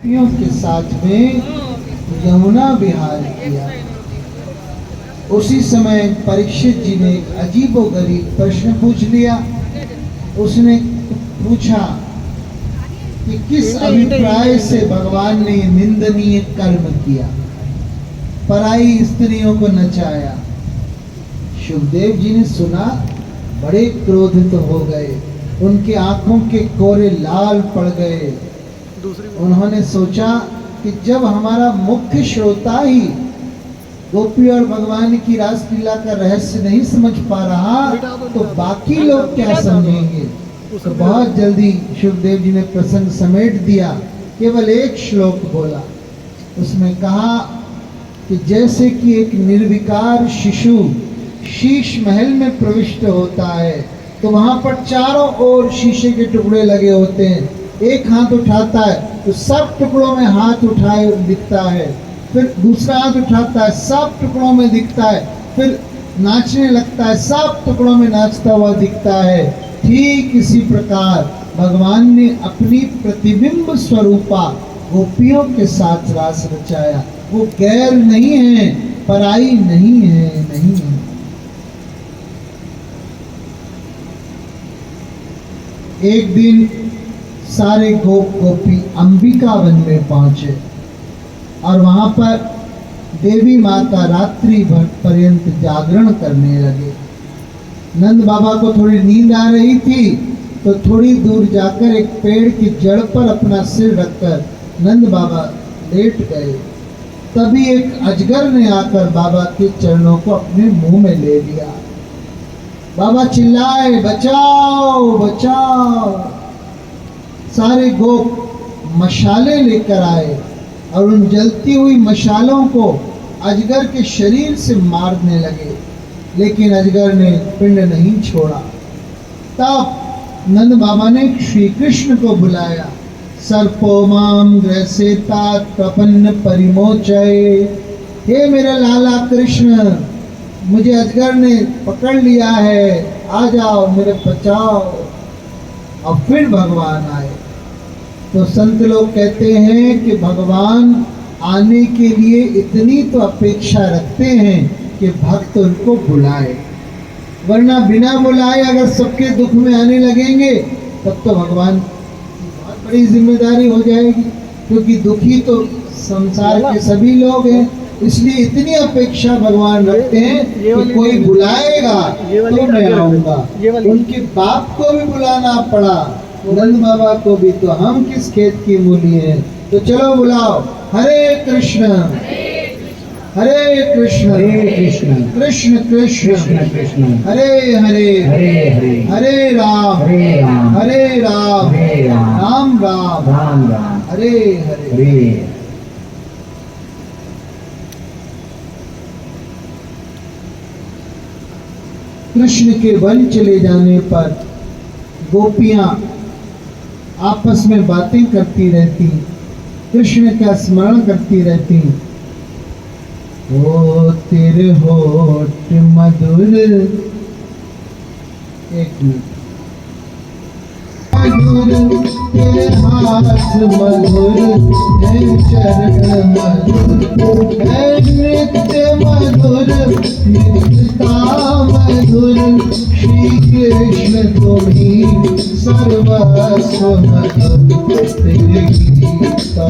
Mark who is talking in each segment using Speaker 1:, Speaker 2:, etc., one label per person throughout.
Speaker 1: गोपियों के साथ में यमुना विहार किया। उसी समय परीक्षित जी ने एक अजीबोगरीब प्रश्न पूछ लिया। उसने पूछा कि किस अभिप्राय से भगवान ने निंदनीय कर्म किया, पराई स्त्रियों को नचाया। शुकदेव जी ने सुना, बड़े क्रोधित हो गए, उनकी आंखों के कोरे लाल पड़ गए। उन्होंने सोचा कि जब हमारा मुख्य श्रोता ही गोपी और भगवान की रासलीला का रहस्य नहीं समझ पा रहा तो बाकी लोग क्या समझेंगे। तो बहुत जल्दी शुकदेव जी ने प्रसंग समेट दिया, केवल एक श्लोक बोला। उसमें कहा कि जैसे कि एक निर्विकार शिशु शीश महल में प्रविष्ट होता है तो वहां पर चारों ओर शीशे के टुकड़े लगे होते हैं। एक हाथ उठाता है तो सब टुकड़ों में हाथ उठाए दिखता है, फिर दूसरा हाथ उठाता है सब टुकड़ों में दिखता है, फिर नाचने लगता है सब टुकड़ों में नाचता हुआ दिखता है। ठीक इसी प्रकार भगवान ने अपनी प्रतिबिंब स्वरूपा गोपियों के साथ रास रचाया। वो गैर नहीं है, पराई नहीं है, नहीं है। एक दिन सारे गोपी अंबिका वन में पहुंचे और वहां पर देवी माता रात्रि भर पर्यंत जागरण करने लगे। नंद बाबा को थोड़ी नींद आ रही थी तो थोड़ी दूर जाकर एक पेड़ की जड़ पर अपना सिर रखकर नंद बाबा लेट गए। तभी एक अजगर ने आकर बाबा के चरणों को अपने मुंह में ले लिया। बाबा चिल्लाए, बचाओ बचाओ। सारे गोप मशाले लेकर आए और उन जलती हुई मशालों को अजगर के शरीर से मारने लगे, लेकिन अजगर ने पिंड नहीं छोड़ा। तब नंद बाबा ने श्री कृष्ण को बुलाया। सर्पो माम ग्रसेता प्रपन्न परिमोचय। हे मेरे लाला कृष्ण, मुझे अजगर ने पकड़ लिया है, आ जाओ मेरे बचाओ। और फिर भगवान आए। तो संत लोग कहते हैं कि भगवान आने के लिए इतनी तो अपेक्षा रखते हैं कि भक्त उनको बुलाए, वरना बिना बुलाए अगर सबके दुख में आने लगेंगे तब तो भगवान की बहुत बड़ी जिम्मेदारी हो जाएगी, क्योंकि दुखी तो संसार के सभी लोग हैं। इसलिए इतनी अपेक्षा भगवान रखते हैं कि कोई बुलाएगा तो मैं आऊंगा। उनके बाप को भी बुलाना पड़ा, नंद बाबा को भी, तो हम किस खेत की मूली हैं। तो चलो बुलाओ। हरे कृष्ण हरे कृष्ण कृष्ण कृष्ण कृष्ण हरे हरे हरे राम हरे राम राम राम हरे हरे। कृष्ण के वन चले जाने पर गोपियां आपस में बातें करती रहती, कृष्ण का स्मरण करती रहती। ओ तेरे होठ मधुर, एक मिनट, मधुर तेरे हाथ मधुर है, चरण मधुर है, नित्य मधुर नित्यता मधुर। श्री कृष्ण तुम्ही सर्वस्व मधुर, तेरे गीता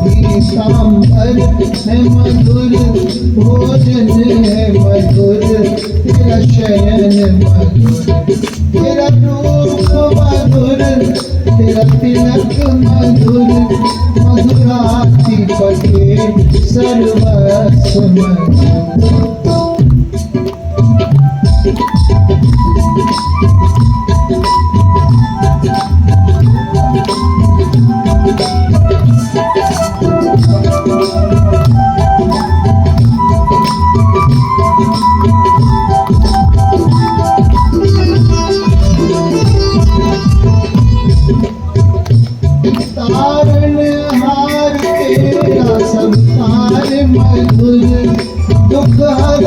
Speaker 1: गीतांबर है मधुर, भोजन है मधुर, तेरा शयन मधुर, तेरा रूप मधुर, तेरा तिलक मधुर, मधुराति पटे सर्वस्व मधुर। मधुर दुख हर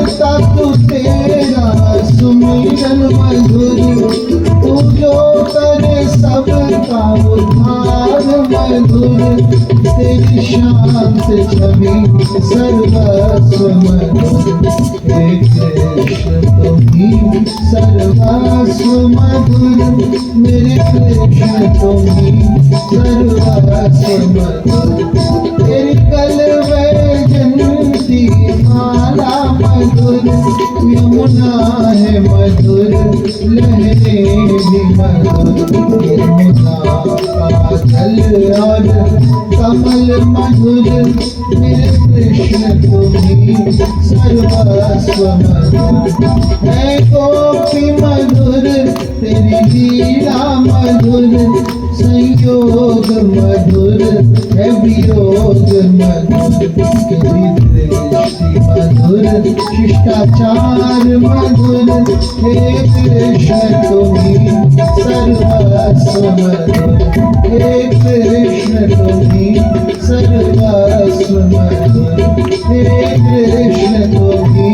Speaker 1: तेरी शांत छवि सर्वस्व मधुर, हे कृष्ण तुम ही सर्वस्व मधुर, मेरे कृष्ण तुम ही सर्वस्व मधुर। तेरी कलवैजंती माला मधुर, यमुना है मधुर, लहरें भी मधुर, यमुना का जल और कमल मधुर, मेरे कृष्ण तुम ही सर्वस्व मधुर। है गोपी मधुर तेरी लीला मधुर, संयोग मधुर है वियोग मधुर, तेरी दृष्टि मधुर शिष्टाचार मधुर, हे कृष्ण तुम ही सर्वस्व मधुर, हे कृष्ण तुम ही सर्वस्व मधुर, हे कृष्ण तुम ही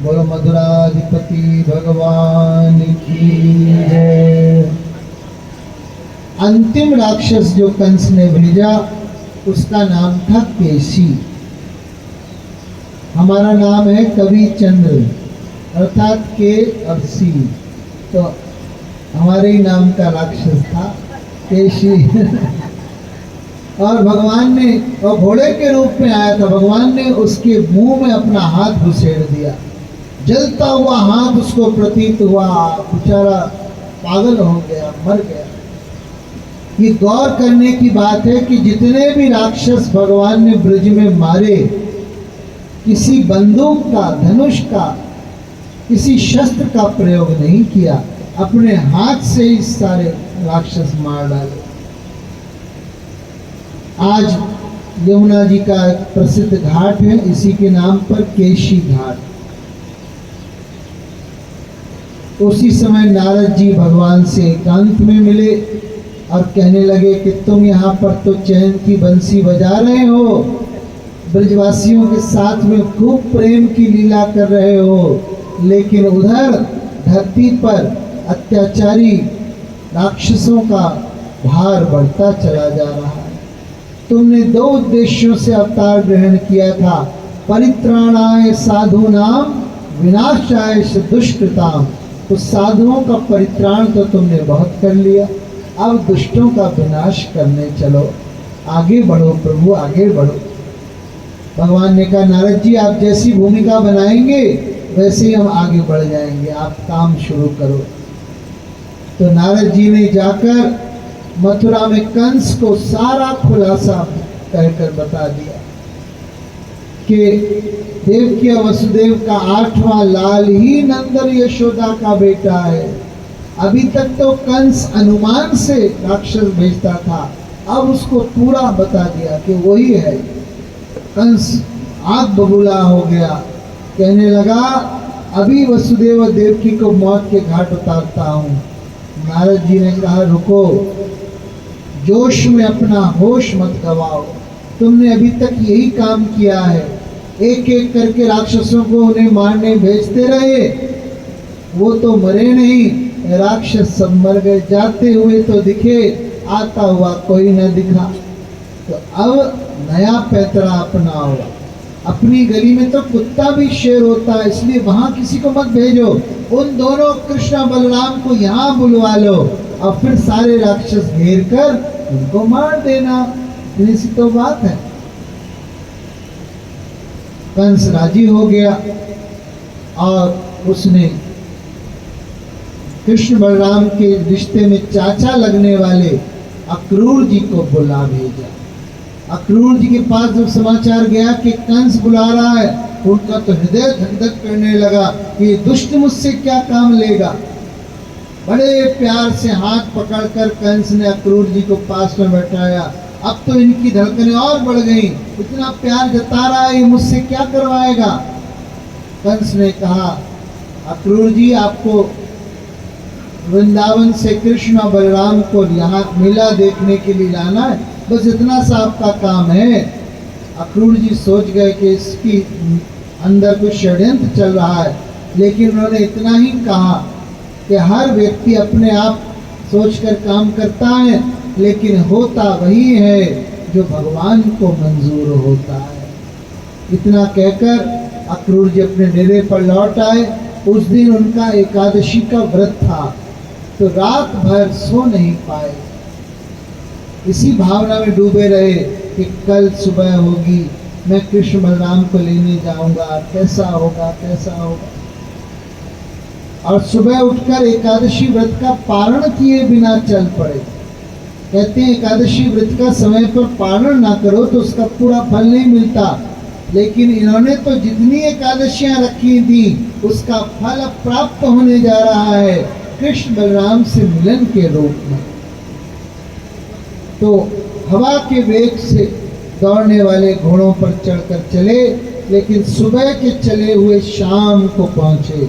Speaker 1: बोलो मधुराधिपति भगवान की जय। अंतिम राक्षस जो कंस ने भेजा उसका नाम था केशी। हमारा नाम है कवि चंद्र अर्थात के और सी, तो हमारे ही नाम का राक्षस था केशी। और भगवान ने, और घोड़े के रूप में आया था, भगवान ने उसके मुंह में अपना हाथ घुसेड़ दिया। जलता हुआ हाथ उसको प्रतीत हुआ, बेचारा पागल हो गया, मर गया। ये गौर करने की बात है कि जितने भी राक्षस भगवान ने ब्रज में मारे, किसी बंदूक का, धनुष का, किसी शस्त्र का प्रयोग नहीं किया, अपने हाथ से ही सारे राक्षस मार डाले। आज यमुना जी का एक प्रसिद्ध घाट है, इसी के नाम पर केशी घाट। उसी समय नारद जी भगवान से एकांत में मिले और कहने लगे कि तुम यहाँ पर तो चैन की बंसी बजा रहे हो, ब्रजवासियों के साथ में खूब प्रेम की लीला कर रहे हो, लेकिन उधर धरती पर अत्याचारी राक्षसों का भार बढ़ता चला जा रहा है। तुमने दो उद्देश्यों से अवतार ग्रहण किया था, परित्राणाय साधूनाम विनाशाय दुष्कृताम। तो साधुओं का परित्राण तो तुमने बहुत कर लिया, अब दुष्टों का विनाश करने चलो, आगे बढ़ो प्रभु, आगे बढ़ो। भगवान ने कहा नारद जी आप जैसी भूमिका बनाएंगे वैसे ही हम आगे बढ़ जाएंगे, आप काम शुरू करो। तो नारद जी ने जाकर मथुरा में कंस को सारा खुलासा कहकर बता दिया कि देवकी और वसुदेव का 8वां लाल ही नंदन यशोदा का बेटा है। अभी तक तो कंस अनुमान से राक्षस भेजता था, अब उसको पूरा बता दिया कि वही है। कंस आग बबूला हो गया, कहने लगा अभी वसुदेव और देवकी को मौत के घाट उतारता हूँ। नारद जी ने कहा रुको, जोश में अपना होश मत गवाओ, तुमने अभी तक यही काम किया है, एक एक करके राक्षसों को उन्हें मारने भेजते रहे, वो तो मरे नहीं, राक्षस सब मर गए, जाते हुए तो दिखे, आता हुआ कोई न दिखा। तो अब नया पैतरा अपनाओ। अपनी गली में तो कुत्ता भी शेर होता है, इसलिए वहां किसी को मत भेजो, उन दोनों कृष्ण बलराम को यहाँ बुलवा लो और फिर सारे राक्षस घेर कर उनको मार देना, इतनी सी तो बात है। कंस राजी हो गया और उसने कृष्ण बलराम के रिश्ते में चाचा लगने वाले अक्रूर जी को बुला भेजा। अक्रूर जी के पास जब समाचार गया कि कंस बुला रहा है, उनका तो हृदय धक धक करने लगा कि दुष्ट मुझसे क्या काम लेगा। बड़े प्यार से हाथ पकड़कर कंस ने अक्रूर जी को पास में बैठाया। अब तो इनकी धड़कनें और बढ़ गई, इतना प्यार जता रहा है, मुझसे क्या करवाएगा। कंस ने कहा अक्रूर जी आपको वृंदावन से कृष्ण और बलराम को यहाँ मेला देखने के लिए लाना है, बस इतना सा आपका काम है। अक्रूर जी सोच गए कि इसकी अंदर कुछ षड्यंत्र चल रहा है, लेकिन उन्होंने इतना ही कहा कि हर व्यक्ति अपने आप सोचकर काम करता है, लेकिन होता वही है जो भगवान को मंजूर होता है। इतना कहकर अक्रूर जी अपने डेरे पर लौट आए। उस दिन उनका एकादशी का व्रत था, तो रात भर सो नहीं पाए। इसी भावना में डूबे रहे कि कल सुबह होगी, मैं कृष्ण बलराम को लेने जाऊंगा, कैसा होगा कैसा होगा। और सुबह उठकर एकादशी व्रत का पारण किए बिना चल पड़े। कहते हैं एकादशी व्रत का समय पर पारण ना करो तो उसका पूरा फल नहीं मिलता, लेकिन इन्होंने तो जितनी एकादशियां रखी थी उसका फल अब प्राप्त होने जा रहा है कृष्ण बलराम से मिलन के रूप में। तो हवा के वेग से दौड़ने वाले घोड़ों पर चढ़कर चले, लेकिन सुबह के चले हुए शाम को पहुंचे,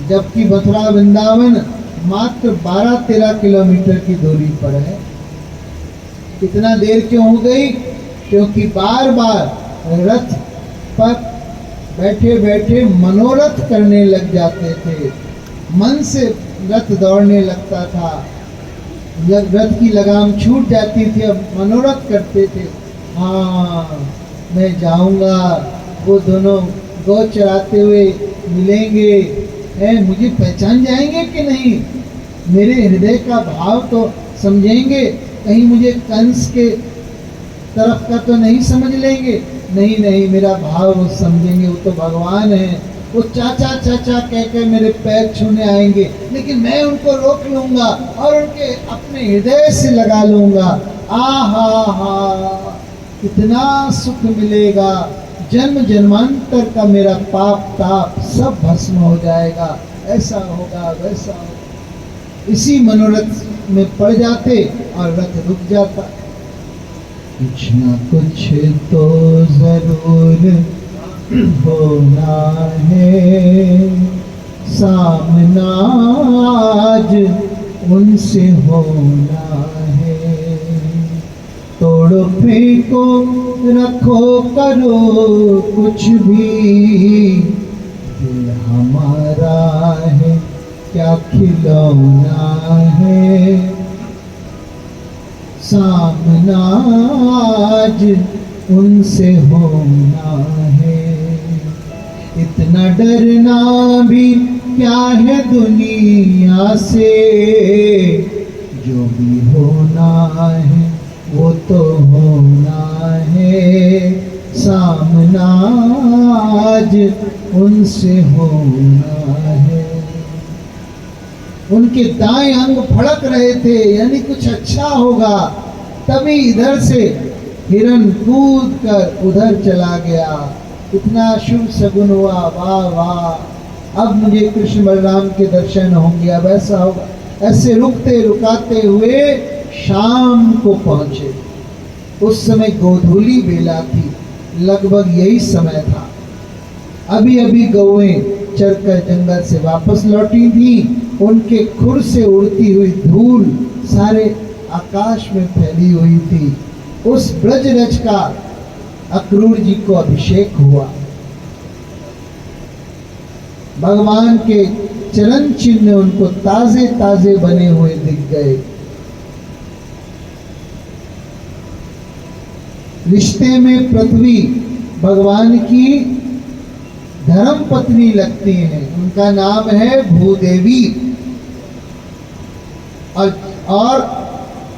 Speaker 1: जबकि मथुरा वृंदावन मात्र 12-13 किलोमीटर की दूरी पर है। इतना देर क्यों हो गई? क्योंकि बार बार रथ पर बैठे बैठे मनोरथ करने लग जाते थे। मन से रथ दौड़ने लगता था, रथ की लगाम छूट जाती थी, अब मनोरथ करते थे, हाँ मैं जाऊंगा, वो दोनों गौ चराते हुए मिलेंगे, है मुझे पहचान जाएंगे कि नहीं, मेरे हृदय का भाव तो समझेंगे, कहीं मुझे कंस के तरफ का तो नहीं समझ लेंगे, नहीं नहीं मेरा भाव वो समझेंगे, वो तो भगवान है, वो चाचा चाचा कहकर मेरे पैर छूने आएंगे, लेकिन मैं उनको रोक लूंगा और उनके अपने हृदय से लगा लूंगा। आहा हा, इतना सुख मिलेगा, जन्म जन्मांतर का मेरा पाप ताप सब भस्म हो जाएगा, ऐसा होगा वैसा होगा। इसी मनोरथ में पड़ जाते और रथ रुक जाता। कुछ ना कुछ तो जरूर होना है, सामना आज उनसे होना है, तोड़ो फेंको रखो करो कुछ भी, दिल हमारा है क्या खिलौना है, सामना आज उनसे होना है। इतना डरना भी क्या है दुनिया से, जो भी होना है वो तो होना है, सामना आज उनसे होना है। उनके दाएं अंग फड़क रहे थे, यानी कुछ अच्छा होगा, तभी इधर से हिरण कूद कर उधर चला गया। इतना शुभ सगुन हुआ, वाह वाह, अब मुझे कृष्ण बलराम के दर्शन होंगे, अब ऐसा होगा। ऐसे रुकते रुकाते हुए शाम को पहुंचे। उस समय गोधूली बेला थी, लगभग यही समय था। अभी अभी गौएं चरकर जंगल से वापस लौटी थी, उनके खुर से उड़ती हुई धूल सारे आकाश में फैली हुई थी। उस ब्रजरज का अक्रूर जी को अभिषेक हुआ। भगवान के चरण चिन्ह उनको ताजे ताजे बने हुए दिख गए। रिश्ते में पृथ्वी भगवान की धर्म पत्नी लगती हैं, उनका नाम है भूदेवी। और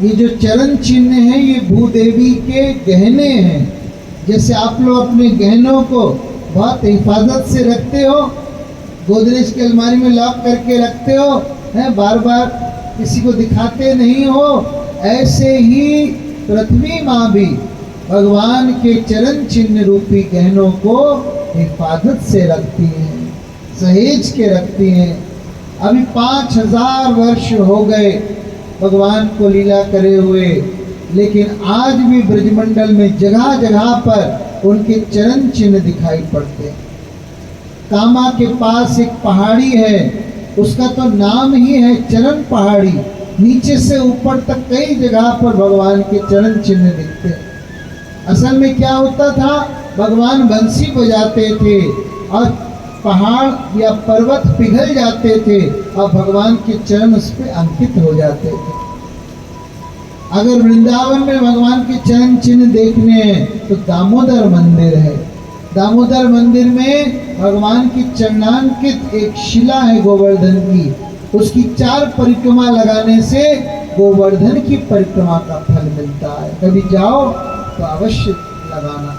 Speaker 1: ये जो चरण चिन्ह है ये भूदेवी के गहने हैं। जैसे आप लोग अपने गहनों को बहुत हिफाजत से रखते हो, गोदरेज की अलमारी में लॉक करके रखते हो, हैं, बार बार किसी को दिखाते नहीं हो, ऐसे ही पृथ्वी माँ भी भगवान के चरण चिन्ह रूपी गहनों को हिफाजत से रखती हैं, सहेज के रखती हैं। अभी 5000 वर्ष हो गए भगवान को लीला करे हुए, लेकिन आज भी ब्रजमंडल में जगह जगह पर उनके चरण चिन्ह दिखाई पड़ते हैं। कामा के पास एक पहाड़ी है, उसका तो नाम ही है चरण पहाड़ी। नीचे से ऊपर तक कई जगह पर भगवान के चरण चिन्ह दिखते हैं। असल में क्या होता था, भगवान बंसी बजाते थे और पहाड़ या पर्वत पिघल जाते थे और भगवान के चरण उस पर अंकित हो जाते थे। अगर वृंदावन में भगवान के चरण चिन्ह देखने हैं तो दामोदर मंदिर है। दामोदर मंदिर में भगवान की चरणांकित एक शिला है गोवर्धन की, उसकी 4 परिक्रमा लगाने से गोवर्धन की परिक्रमा का फल मिलता है। कभी जाओ तो अवश्य लगाना।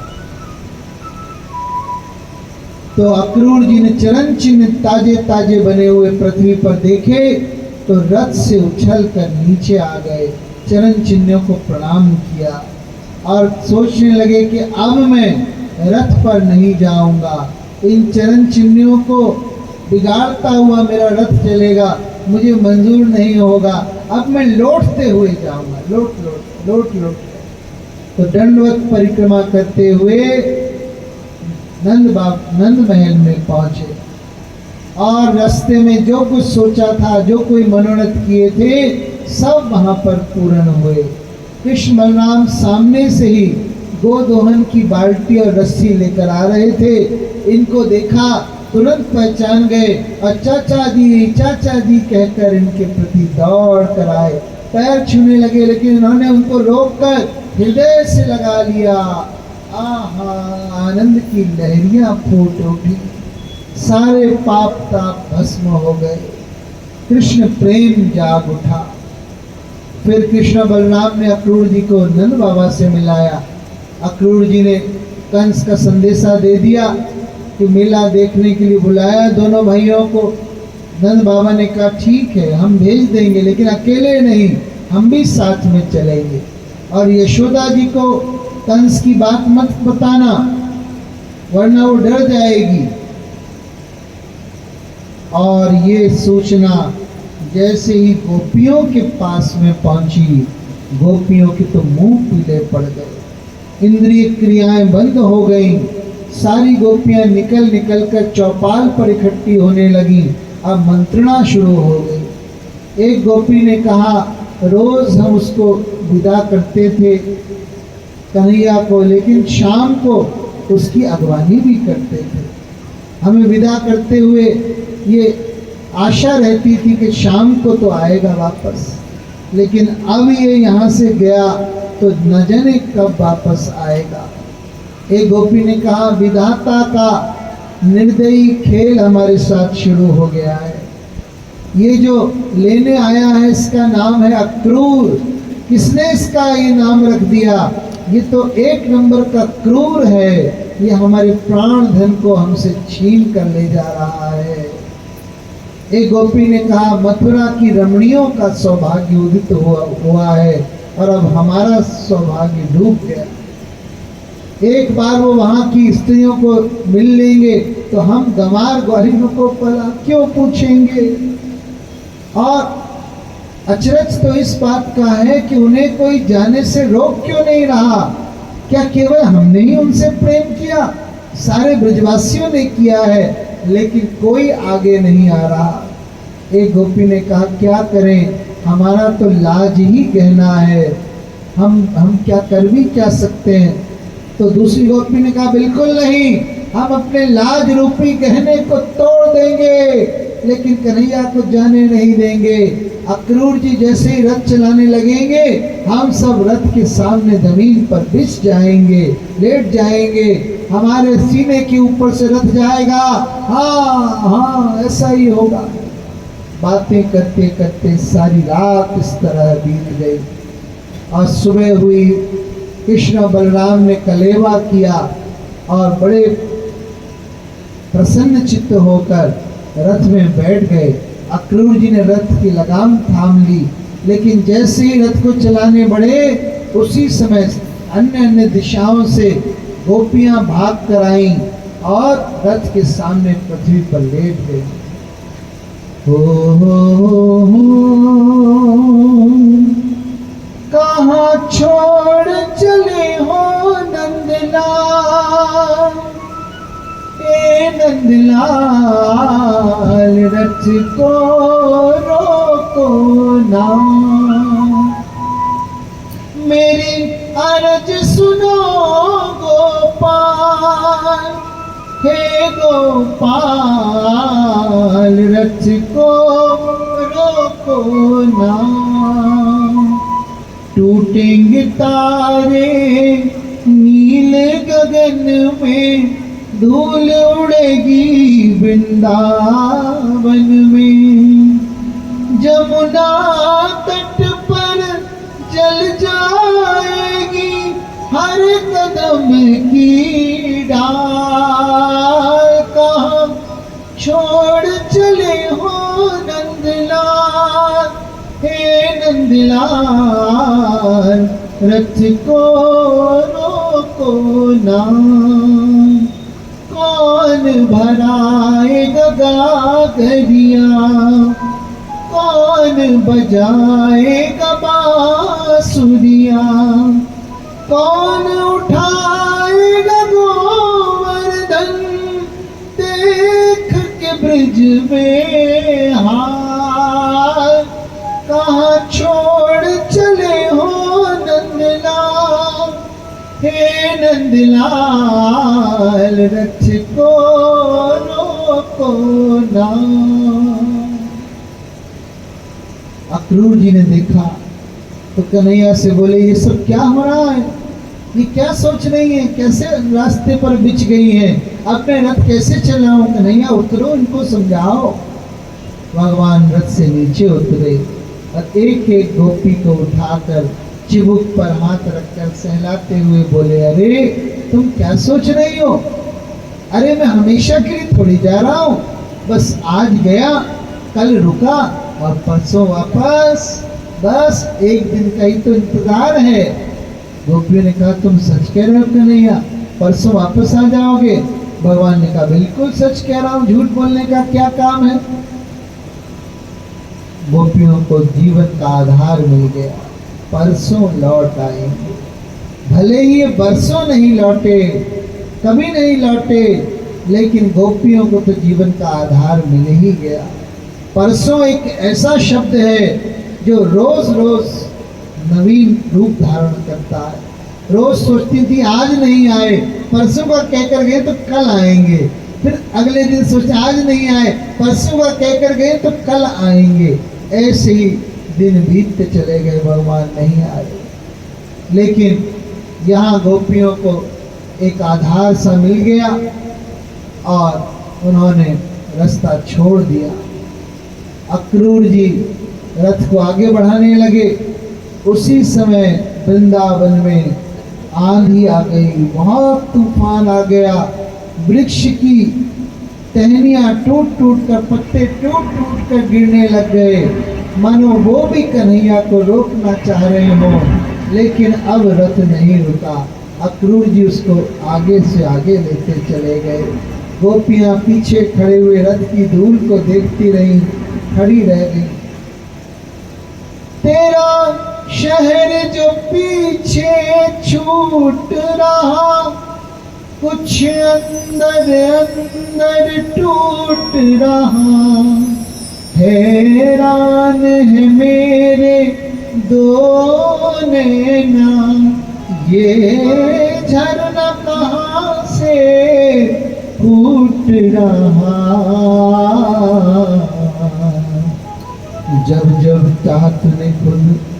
Speaker 1: तो अक्रूर जी ने चरण चिन्ह ताजे ताजे बने हुए पृथ्वी पर देखे तो रथ से उछल कर नीचे आ गए, चरण चिन्हों को प्रणाम किया और सोचने लगे कि अब मैं रथ पर नहीं जाऊंगा, इन चरण चिन्हों को बिगाड़ता हुआ मेरा रथ चलेगा, मुझे मंजूर नहीं होगा, अब मैं लौटते हुए जाऊंगा, लौट। तो दंडवत परिक्रमा करते हुए नंद महल में पहुंचे और रास्ते में जो कुछ सोचा था, जो कोई मनोरथ किए थे, सब वहां पर पूर्ण हुए। कृष्ण बलराम सामने से ही गोदोहन की बाल्टी और रस्सी लेकर आ रहे थे। इनको देखा, तुरंत पहचान गए और चाचा जी कहकर इनके प्रति दौड़ कर आए, पैर छूने लगे, लेकिन इन्होंने उनको रोककर हृदय से लगा लिया। आहा, आनंद की लहरियां फूट उठी, सारे पाप ताप भस्म हो गए, कृष्ण प्रेम जाग उठा। फिर कृष्ण बलराम ने अक्रूर जी को नंद बाबा से मिलाया। अक्रूर जी ने कंस का संदेशा दे दिया कि मेला देखने के लिए बुलाया दोनों भाइयों को। नंद बाबा ने कहा ठीक है, हम भेज देंगे, लेकिन अकेले नहीं, हम भी साथ में चलेंगे। और यशोदा जी को कंस की बात मत बताना, वरना वो डर जाएगी। और ये सूचना जैसे ही गोपियों के पास में पहुंची, गोपियों के तो मुंह पीले पड़ गए, इंद्रिय क्रियाएं बंद हो गईं। सारी गोपियां निकल कर चौपाल पर इकट्ठी होने लगी। अब मंत्रणा शुरू हो गई। एक गोपी ने कहा, रोज हम उसको विदा करते थे कन्हैया को, लेकिन शाम को उसकी अगवानी भी करते थे। हमें विदा करते हुए ये आशा रहती थी कि शाम को तो आएगा वापस, लेकिन अब ये यहाँ से गया तो न जाने कब वापस आएगा। एक गोपी ने कहा, विधाता का निर्दयी खेल हमारे साथ शुरू हो गया है। ये जो लेने आया है इसका नाम है अक्रूर। किसने इसका ये नाम रख दिया? ये तो 1 नंबर का क्रूर है, ये हमारे प्राण धन को हमसे छीन कर ले जा रहा है। एक गोपी ने कहा, मथुरा की रमणियों का सौभाग्य उदित हुआ है और अब हमारा सौभाग्य डूब गया। एक बार वो वहां की स्त्रियों को मिल लेंगे तो हम गंवार ग्वालिनों को पला क्यों पूछेंगे। और अचरज तो इस बात का है कि उन्हें कोई जाने से रोक क्यों नहीं रहा। क्या केवल हमने ही उनसे प्रेम किया? सारे ब्रजवासियों ने किया है, लेकिन कोई आगे नहीं आ रहा। एक गोपी ने कहा, क्या करें, हमारा तो लाज ही गहना है, हम क्या कर भी क्या सकते हैं। तो दूसरी गोपी ने कहा, बिल्कुल नहीं, हम अपने लाज रूपी गहने को तोड़ देंगे, लेकिन कन्हैया को जाने नहीं देंगे। अक्रूर जी जैसे ही रथ चलाने लगेंगे, हम सब रथ के सामने जमीन पर बिछ जाएंगे, लेट जाएंगे, हमारे सीने के ऊपर से रथ जाएगा। हाँ, ऐसा ही होगा। बातें करते करते सारी रात इस तरह बीत गई और सुबह हुई। कृष्ण बलराम ने कलेवा किया और बड़े प्रसन्न चित्त होकर रथ में बैठ गए। अक्रूर जी ने रथ की लगाम थाम ली, लेकिन जैसे ही रथ को चलाने बढ़े, उसी समय अन्य दिशाओं से गोपियां भाग कर आईं और रथ के सामने पृथ्वी पर लेट गई। कहाँ छोड़ चले हो नंदलाल, ए नंदलाल, रथ को रोको ना, मेरी अर्ज सुनो गोपाल, हे गोपाल, रथ को रोको ना। टूटेंगे तारे नीले गगन में, धूल उड़ेगी वृंदावन में। जमुना तट पर जल जाएगी हर कदम की डाल। कहाँ छोड़ चले हो नंदलाल, हे नंदलाल, रथ को रोको ना। कौन भराएगा गागरिया, कौन बजाएगा बांसुरिया, कौन उठाएगा गोवर्धन, देख के ब्रिज में हाल। कहाँ छोड़ चले हो नंदलाल, हे नंदलाल, रथ को रोको ना। अक्रूर जी ने देखा तो कन्हैया से बोले, ये सब क्या हो रहा है, ये क्या सोच रही है, कैसे रास्ते पर बिछ गई है, अपने रथ कैसे चलाऊं। कन्हैया उतरो, इनको समझाओ। भगवान रथ से नीचे उतरे और एक एक गोपी को उठाकर चिबुक पर हाथ रखकर सहलाते हुए बोले, अरे तुम क्या सोच रही हो, अरे मैं हमेशा के लिए थोड़ी जा रहा हूं, बस आज गया कल रुका और परसों वापस, बस एक दिन का ही तो इंतजार है। गोपियों ने कहा, तुम सच कह रहे हो कन्हैया, परसों वापस आ जाओगे। भगवान ने कहा, बिल्कुल सच कह रहा हूं, झूठ बोलने का क्या काम है। गोपियों को जीवन का आधार मिल गया, परसों लौट आएंगे। भले ही ये बरसों नहीं लौटे, कभी नहीं लौटे, लेकिन गोपियों को तो जीवन का आधार मिल ही गया। परसों एक ऐसा शब्द है जो रोज रोज नवीन रूप धारण करता है। रोज सोचती थी आज नहीं आए, परसों का कहकर गए तो कल आएंगे, फिर अगले दिन सोचते आज नहीं आए, परसों का कहकर गए तो कल आएंगे। ऐसे ही दिन बीतते चले गए, भगवान नहीं आए। लेकिन यहाँ गोपियों को एक आधार सा मिल गया और उन्होंने रास्ता छोड़ दिया। अक्रूर जी रथ को आगे बढ़ाने लगे। उसी समय वृंदावन में आंधी आ गई, बहुत तूफान आ गया। वृक्ष की टहनियाँ टूट टूट कर, पत्ते टूट टूट कर गिरने लग गए, मानो वो भी कन्हैया को रोकना चाह रहे हो, लेकिन अब रथ नहीं रुका। अक्रूर जी उसको आगे से आगे लेते चले गए। गोपियाँ पीछे खड़े हुए रथ की धूल को देखती रही, खड़ी रह गई। तेरा शहर जो पीछे छूट रहा, कुछ अंदर अंदर टूट रहा। हैरान है मेरे दो नैना, ये झरना कहाँ से फूट रहा। जब जब चाह तूने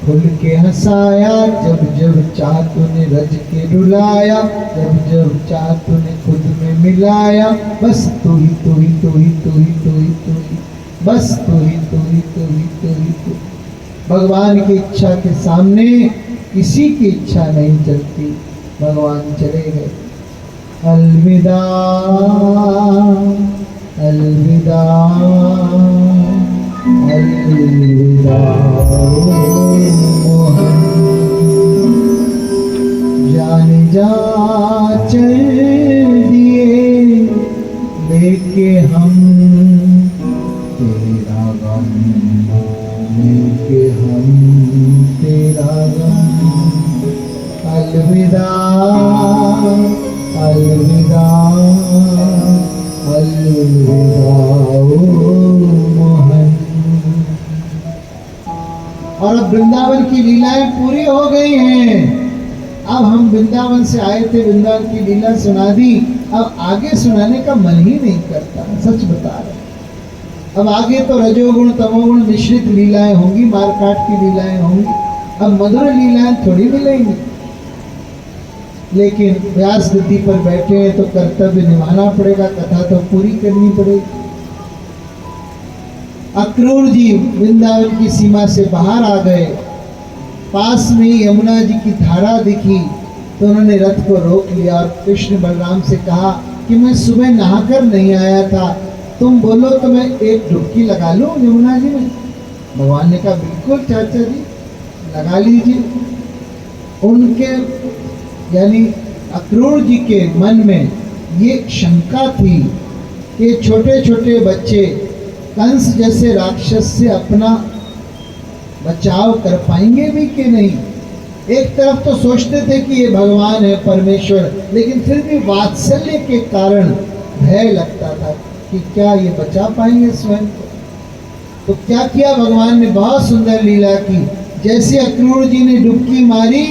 Speaker 1: खुल के हंसाया, जब जब चाह तूने रज के रुलाया, जब जब चाह तूने खुद में मिलाया, बस तू ही तू ही तू ही तू ही तू ही तू ही, बस तू ही तू ही तू ही तू ही तू। भगवान की इच्छा के सामने किसी की इच्छा नहीं चलती। भगवान चले गए। अलविदा अलविदा अलविदा मोहन, जाने जा चल दिए लेके हम तेरा गम, लेके हम तेरा गम। अलविदा अलविदा अलविदा मोहन। और अब वृंदावन की लीलाएं पूरी हो गई हैं। अब हम वृंदावन से आए थे, वृंदावन की लीला सुना दी, अब आगे सुनाने का मन ही नहीं करता, सच बता रहे। अब आगे तो रजोगुण तमोगुण मिश्रित लीलाएं होंगी, मारकाट की लीलाएं होंगी। अब मधुर लीलाएं थोड़ी मिलेंगी, लेकिन व्यास गद्दी पर बैठे हैं तो कर्तव्य निभाना पड़ेगा, कथा तो पूरी करनी पड़ेगी। अक्रूर जी वृंदावन की सीमा से बाहर आ गए, पास में यमुना जी की धारा दिखी तो उन्होंने रथ को रोक लिया और कृष्ण बलराम से कहा कि मैं सुबह नहाकर नहीं आया था, तुम बोलो तो मैं एक डुबकी लगा लूं यमुना जी में। भगवान ने कहा बिल्कुल चाचा जी लगा लीजिए। उनके यानी अक्रूर जी के मन में ये शंका थी कि छोटे छोटे बच्चे कंस जैसे राक्षस से अपना बचाव कर पाएंगे भी कि नहीं। एक तरफ तो सोचते थे कि ये भगवान है परमेश्वर, लेकिन फिर भी वात्सल्य के कारण भय लगता था कि क्या ये बचा पाएंगे स्वयं को। तो क्या किया भगवान ने, बहुत सुंदर लीला की। जैसे अक्रूर जी ने डुबकी मारी,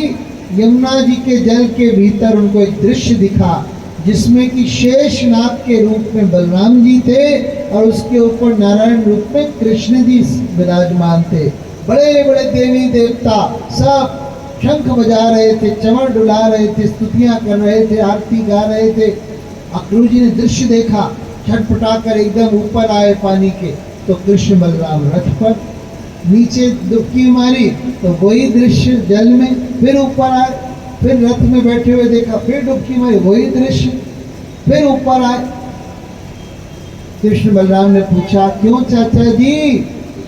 Speaker 1: यमुना जी के जल के भीतर उनको एक दृश्य दिखा जिसमें कि शेषनाग के रूप में बलराम जी थे और उसके ऊपर नारायण रूप में कृष्ण जी विराजमान थे। बड़े बड़े देवी देवता सब शंख बजा रहे थे, चमर डुला रहे थे, स्तुतियां कर रहे थे, आरती गा रहे थे। अक्रूर जी ने दृश्य देखा, छटपटा कर एकदम ऊपर आए पानी के, तो कृष्ण बलराम रथ पर, नीचे डुबकी मारी तो वही दृश्य जल में, फिर ऊपर आए, फिर रथ में बैठे हुए देखा, फिर डुबकी मारी वही दृश्य, फिर ऊपर आए। कृष्ण बलराम ने पूछा क्यों चाचा जी,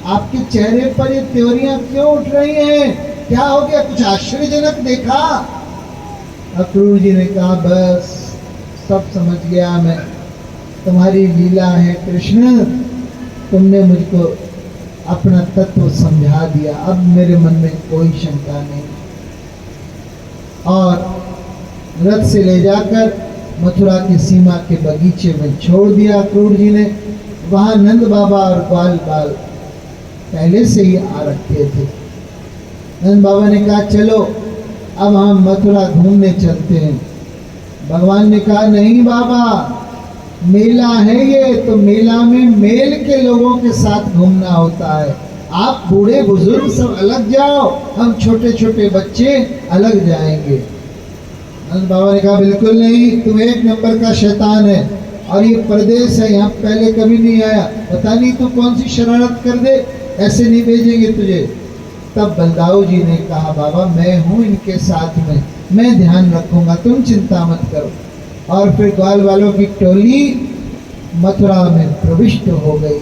Speaker 1: आपके चेहरे पर ये त्योरियां क्यों उठ रही हैं, क्या हो गया, कुछ आश्चर्यजनक देखा। अक्रूर जी ने कहा बस सब समझ गया मैं, तुम्हारी लीला है कृष्ण, तुमने मुझको अपना तत्व समझा दिया, अब मेरे मन में कोई शंका नहीं। और रथ से ले जाकर मथुरा की सीमा के बगीचे में छोड़ दिया अक्रूर जी ने। वहां नंद बाबा और ग्वाल बाल पहले से ही आ रखे थे। नंद बाबा ने कहा चलो अब हम मथुरा घूमने चलते हैं। भगवान ने कहा नहीं बाबा, मेला है ये, तो मेला में मेल के लोगों के साथ घूमना होता है, आप बूढ़े बुजुर्ग सब अलग जाओ, हम छोटे छोटे बच्चे अलग जाएंगे। नंद बाबा ने कहा बिल्कुल नहीं, तुम एक नंबर का शैतान है और ये परदेश है, यहाँ पहले कभी नहीं आया, पता नहीं तू कौन सी शरारत कर दे, ऐसे नहीं भेजेंगे तुझे। तब बलदाऊ जी ने कहा बाबा मैं हूँ इनके साथ में, मैं ध्यान रखूंगा, तुम चिंता मत करो। और फिर ग्वाल वालों की टोली मथुरा में प्रविष्ट हो गई।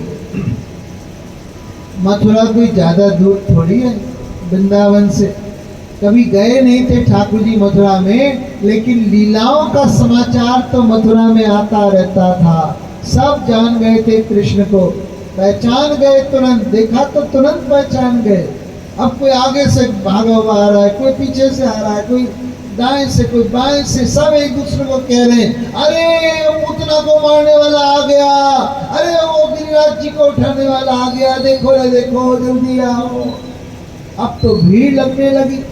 Speaker 1: मथुरा कोई ज्यादा दूर थोड़ी है वृंदावन से, कभी गए नहीं थे ठाकुर जी मथुरा में, लेकिन लीलाओं का समाचार तो मथुरा में आता रहता था। सब जान गए थे कृष्ण को, पहचान गए, तुरंत देखा तो तुरंत पहचान गए। अब कोई आगे से भागा हुआ आ रहा है, कोई पीछे से आ रहा है, कोई दाएं से कोई बाएं से, सब एक दूसरे को कह रहे हैं अरे वो पूतना को मारने वाला आ गया, अरे वो गिरिराज जी को उठाने वाला आ गया, देखो रे देखो जल्दी आओ। अब तो भीड़ लगने लगी।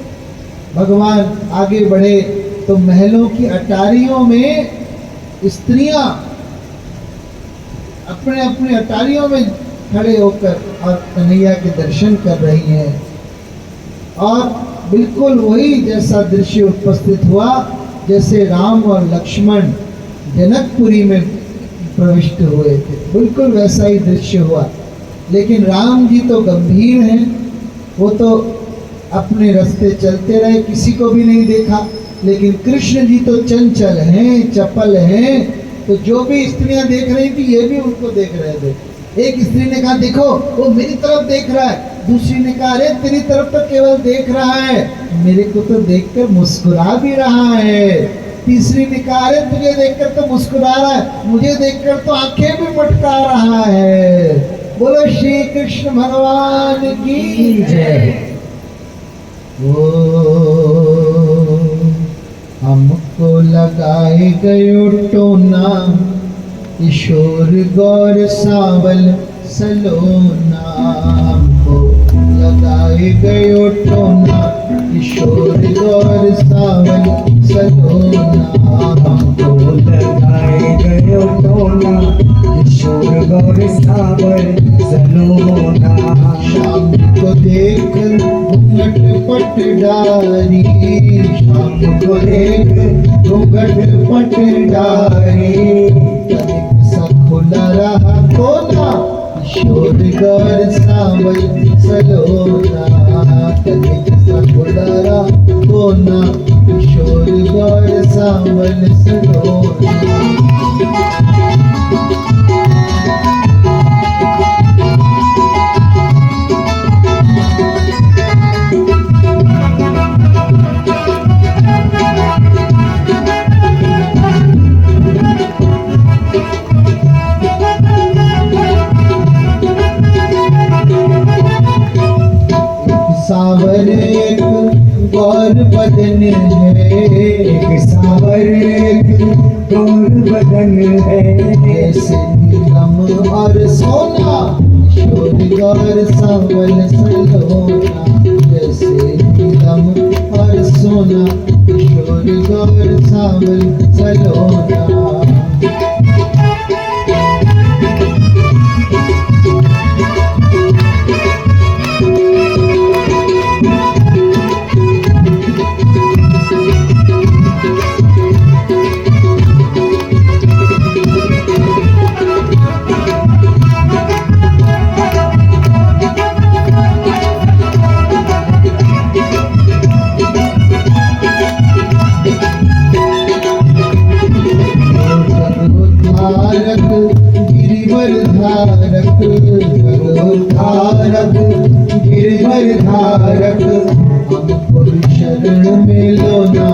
Speaker 1: भगवान आगे बढ़े तो महलों की अटारियों में स्त्रियां अपने अपने अटारियों में खड़े होकर और कन्हैया के दर्शन कर रही हैं। और बिल्कुल वही जैसा दृश्य उपस्थित हुआ जैसे राम और लक्ष्मण जनकपुरी में प्रविष्ट हुए थे, बिल्कुल वैसा ही दृश्य हुआ। लेकिन राम जी तो गंभीर हैं, वो तो अपने रास्ते चलते रहे, किसी को भी नहीं देखा। लेकिन कृष्ण जी तो चंचल हैं, चपल हैं, तो जो भी स्त्रियां देख रही थी ये भी उनको देख रहे थे। एक स्त्री ने कहा देखो वो मेरी तरफ देख रहा है, दूसरी ने कहा अरे तेरी तरफ तो केवल देख रहा है, मेरे को तो देखकर मुस्कुरा भी रहा है। तीसरी ने कहा अरे तुझे देखकर तो मुस्कुरा रहा है, मुझे देखकर तो आंखें भी मटका रहा है। बोलो श्री कृष्ण भगवान की जय। ओ हमको लगाए गयो टोना, किशोर गौर सावल सलोना। हमको लगाए गयो टोना, किशोर गौर सावल सलोना।
Speaker 2: हमको लगाए गयो टोना, किशोर गौर सावल सलोना।
Speaker 1: शाम को देख घूंघट पटडारी, शाम को एक घूंघट पटडारी, तनिक सा खुला रहा कोना, किशोर गौर सांवल सलोना, तनिक सा खुला रहा कोना, किशोर गौर सांवल सलोना। सावर एक गौर बदन है,
Speaker 2: एक सावर एक गौर बदन है,
Speaker 1: जैसे नीलम और सोना, किशोर गौर सांवल सलोना, जैसे नीलम और सोना, किशोर गौर सांवल सलोना। धारक गिरिवर धारक, धारक गिरिवर धारक, हमको शरण में लोना,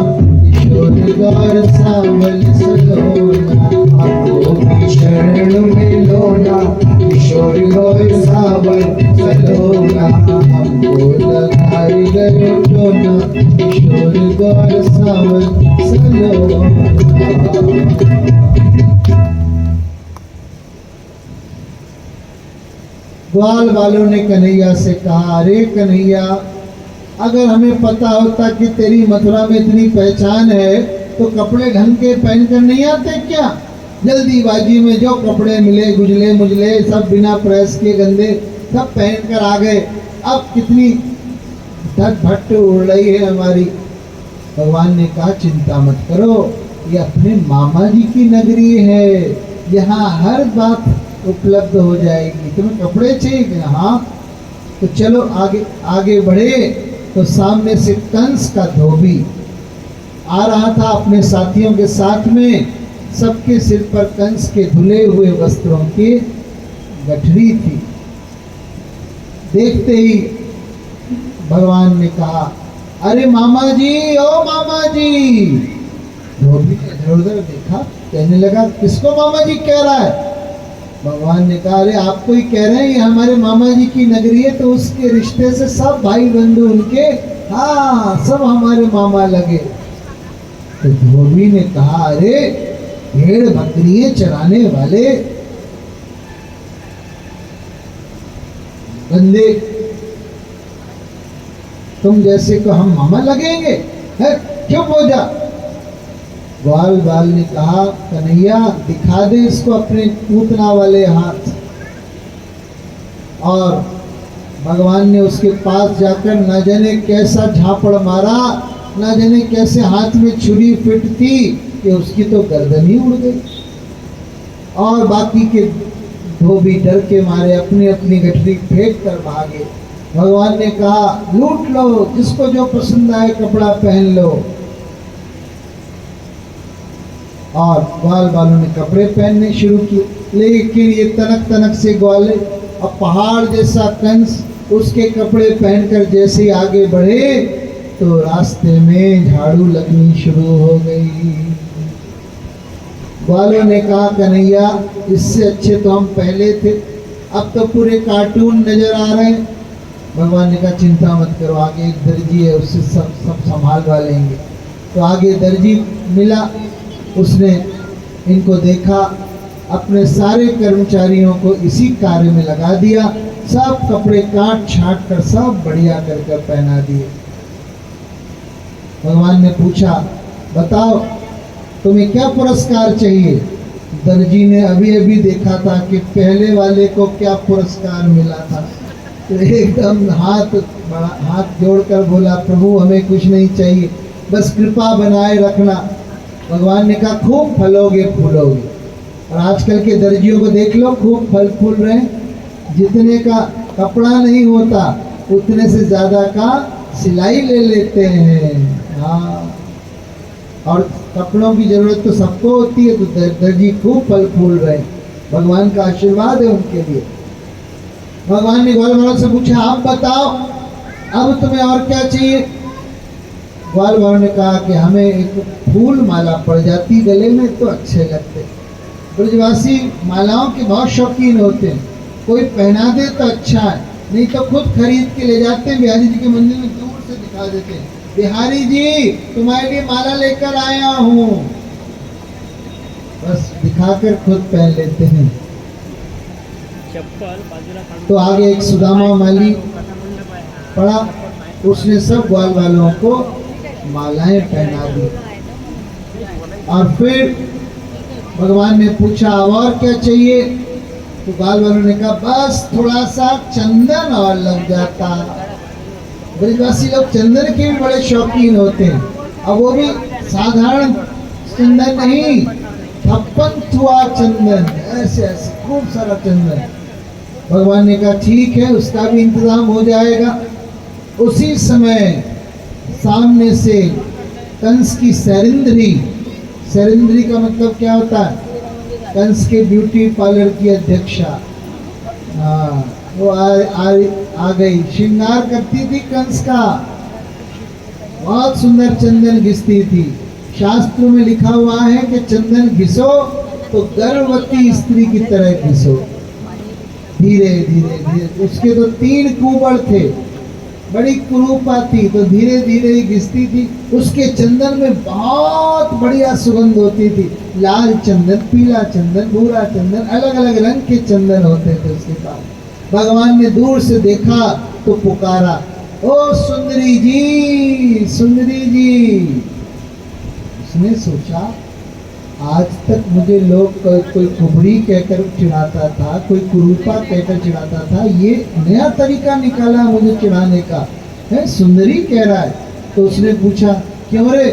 Speaker 1: किशोर गौर सांवल सलोना,
Speaker 2: हमको शरण में लोना, किशोर गौर सांवल सलोना,
Speaker 1: हमको लगाई गए टोना, किशोर गौर सांवल सलोना। ग्वाल वालों ने कन्हैया से कहा, अरे कन्हैया, अगर हमें पता होता कि तेरी मथुरा में इतनी पहचान है तो कपड़े ढंग के पहन कर नहीं आते क्या? जल्दीबाजी में जो कपड़े मिले गुजले मुजले सब बिना प्रेस के गंदे सब पहन कर आ गए। अब कितनी धट भट्ट उड़ रही है हमारी। भगवान ने कहा, चिंता मत करो, ये अपने मामा जी की नगरी है, यहाँ हर बात उपलब्ध हो जाएगी। तुम्हें कपड़े चाहिए क्या? हाँ, तो चलो आगे आगे बढ़े तो सामने से कंस का धोबी आ रहा था अपने साथियों के साथ में। सबके सिर पर कंस के धुले हुए वस्त्रों की गठरी थी। देखते ही भगवान ने कहा, अरे मामा जी, ओ मामा जी। धोबी ने इधर उधर देखा, कहने लगा, किसको मामा जी कह रहा है? भगवान ने कहा, अरे आपको ही कह रहे हैं, ये हमारे मामा जी की नगरी है, तो उसके रिश्ते से सब भाई बंधु उनके, हाँ, सब हमारे मामा लगे। तो धोबी ने कहा, अरे भेड़ बकरियां चराने वाले बंदे, तुम जैसे को हम मामा लगेंगे? है, चुप हो जा। ग्वाल बाल ने कहा, कन्हैया दिखा दे इसको अपने पूतना वाले हाथ। और भगवान ने उसके पास जाकर न जाने कैसा झापड़ मारा, न जाने कैसे हाथ में छुरी फिट थी कि उसकी तो गर्दन ही उड़ गई। और बाकी के धोबी डर के मारे अपनी अपनी गठरी फेंक कर भागे। भगवान ने कहा, लूट लो, जिसको जो पसंद आए कपड़ा पहन लो। और ग्वाल बालों ने कपड़े पहनने शुरू किए, लेकिन ये तनक तनक से ग्वाले और पहाड़ जैसा कंस उसके कपड़े पहनकर जैसे ही आगे बढ़े तो रास्ते में झाड़ू लगनी शुरू हो गई। ग्वालों ने कहा, कन्हैया इससे अच्छे तो हम पहले थे, अब तो पूरे कार्टून नजर आ रहे हैं। भगवान ने कहा, चिंता मत करो, आगे एक दर्जी है, उससे सब संभालवा लेंगे। तो आगे दर्जी मिला, उसने इनको देखा, अपने सारे कर्मचारियों को इसी कार्य में लगा दिया, सब कपड़े काट छाट कर सब बढ़िया कर पहना दिए। भगवान ने पूछा, बताओ तुम्हें क्या पुरस्कार चाहिए? दर्जी ने अभी अभी देखा था कि पहले वाले को क्या पुरस्कार मिला था, तो एकदम हाथ हाथ जोड़कर बोला, प्रभु हमें कुछ नहीं चाहिए, बस कृपा बनाए रखना। भगवान ने कहा खूब फलोगे फूलोगे। और आजकल के दर्जियों को देख लो, खूब फल फूल रहे हैं। जितने का कपड़ा नहीं होता उतने से ज़्यादा का सिलाई ले लेते हैं। हाँ, और कपड़ों की जरूरत तो सबको होती है, तो दर्जी खूब फल फूल रहे हैं। भगवान का आशीर्वाद है उनके लिए। भगवान ने ग्वाल वालों से पूछा, आप बताओ अब तुम्हें और क्या चाहिए। ग्वाल वालों ने कहा कि हमें एक फूल माला पड़ जाती गले में तो अच्छे लगते। ब्रजवासी मालाओं के बहुत शौकीन होते हैं, कोई पहना दे तो अच्छा है, नहीं तो खुद खरीद के ले जाते हैं। बिहारी जी के मंदिर में दूर से दिखा देते हैं, बिहारी जी तुम्हारे लिए माला लेकर आया हूँ, बस दिखाकर खुद पहन लेते हैं। तो आगे एक सुदामा माली पड़ा, उसने सब ग्वाल वालों को मालाएं पहना दी। और फिर भगवान ने पूछा और क्या चाहिए, तो ग्वाल वालों ने कहा बस थोड़ा सा चंदन और लग जाता। ब्रजवासी लोग चंदन के भी बड़े शौकीन होते हैं, अब वो भी साधारण चंदन नहीं, थप्पन थुआ चंदन, ऐसे ऐसे खूब सारा चंदन। भगवान ने कहा ठीक है, उसका भी इंतजाम हो जाएगा। उसी समय सामने से कंस की सैरिंद्री, सैरिंद्री का मतलब क्या होता है, कंस के ब्यूटी पार्लर की अध्यक्षा, हाँ वो आ गई। श्रृंगार करती थी कंस का, बहुत सुंदर चंदन घिसती थी। शास्त्रों में लिखा हुआ है कि चंदन घिसो तो गर्भवती स्त्री की तरह घिसो, धीरे धीरे धीरे। उसके तो 3 कुबड़ थे, बड़ी कुरूपा थी, तो धीरे धीरे ही घिसती थी। उसके चंदन में बहुत बढ़िया सुगंध होती थी, लाल चंदन, पीला चंदन, भूरा चंदन, अलग अलग रंग के चंदन होते थे उसके पास। भगवान ने दूर से देखा तो पुकारा, ओ सुंदरी जी, सुंदरी जी। उसने सोचा आज तक मुझे लोग कोई कुबड़ी कहकर चिढ़ाता था, कोई कुरूपा कहकर चिढ़ाता था, ये नया तरीका निकाला मुझे चिढ़ाने का है, सुंदरी कह रहा है। तो उसने पूछा क्यों रे,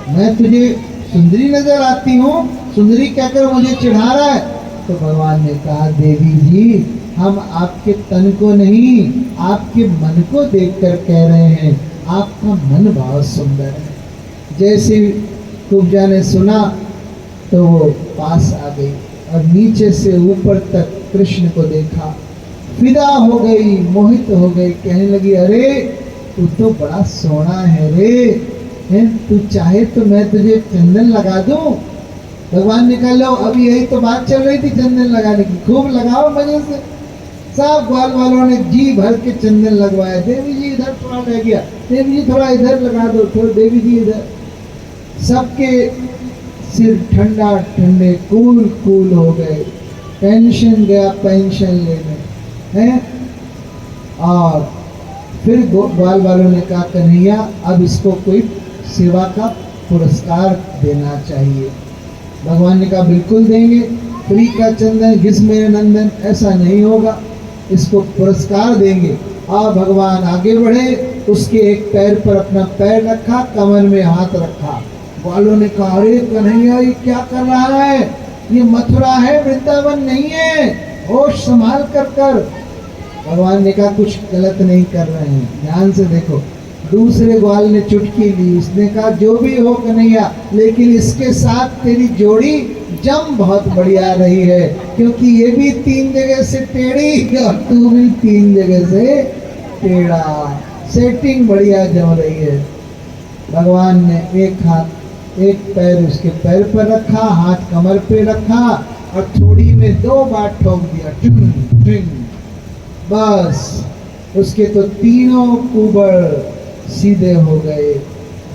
Speaker 1: मैं तुझे सुंदरी नजर आती हूँ, सुंदरी कहकर मुझे चिढ़ा रहा है। तो भगवान ने कहा देवी जी, हम आपके तन को नहीं आपके मन को देखकर कह रहे हैं, आपका मन बहुत सुंदर है। जैसे कुब्जा ने सुना तो वो पास आ गई और नीचे से ऊपर तक कृष्ण को देखा, फिदा हो गई, मोहित हो गई, कहने लगी अरे तू तो बड़ा सोना है रे, हैं तू चाहे तो मैं तुझे चंदन लगा दूं। भगवान ने कहा लो, अभी यही तो बात चल रही थी चंदन लगाने की, खूब लगाओ मजे से। सब ग्वाल वालों ने जी भर के चंदन लगवाया। देवी जी इधर थोड़ा रह गया, देवी जी थोड़ा इधर लगा दो, थोड़ा देवी जी इधर। सबके सिर ठंडा ठंडे कूल कूल हो गए। पेंशन गया पेंशन लेने हैं। और फिर ग्वाल वालों ने कहा कन्हैया अब इसको कोई सेवा का पुरस्कार देना चाहिए। भगवान ने कहा बिल्कुल देंगे, फ्री का चंदन घिस मेरे नंदन, ऐसा नहीं होगा, इसको पुरस्कार देंगे। और भगवान आगे बढ़े, उसके एक पैर पर अपना पैर रखा, कमर में हाथ रखा। वालों ने कहा अरे कन्हैया ये क्या कर रहा है, ये मथुरा है वृंदावन नहीं है, होश संभाल कर। भगवान ने कहा कुछ गलत नहीं कर रहे हैं, ध्यान से देखो। दूसरे ग्वाल ने चुटकी ली, उसने कहा जो भी हो कन्हैया, लेकिन इसके साथ तेरी जोड़ी जम बहुत बढ़िया रही है, क्योंकि ये भी 3 जगह से टेढ़ी और तू भी 3 जगह से टेढ़ा, सेटिंग बढ़िया जम रही है। भगवान ने एक पैर उसके पैर पर रखा, हाथ कमर पे रखा और थोड़ी में 2 बार ठोक दिया, टिंग टिंग, बस उसके तो तीनों कुबड़ सीधे हो गए।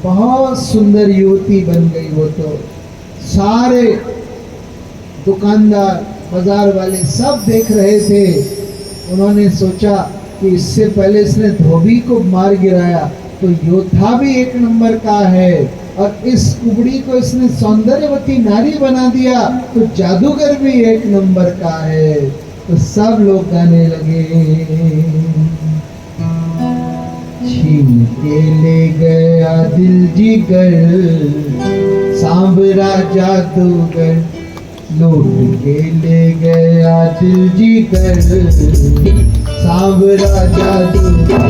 Speaker 1: बहुत सुंदर युवती बन गई वो तो। सारे दुकानदार बाजार वाले सब देख रहे थे। उन्होंने सोचा कि इससे पहले इसने धोबी को मार गिराया तो योद्धा भी 1 नंबर का है, और इस कुबड़ी को इसने सौंदर्यवती नारी बना दिया तो जादूगर भी 1 नंबर का है। तो सब लोग गाने लगे। छीन के ले गया दिल जिगर, सांवरा जादूगर लूट के ले गया दिल जिगर, सांवरा जादूगर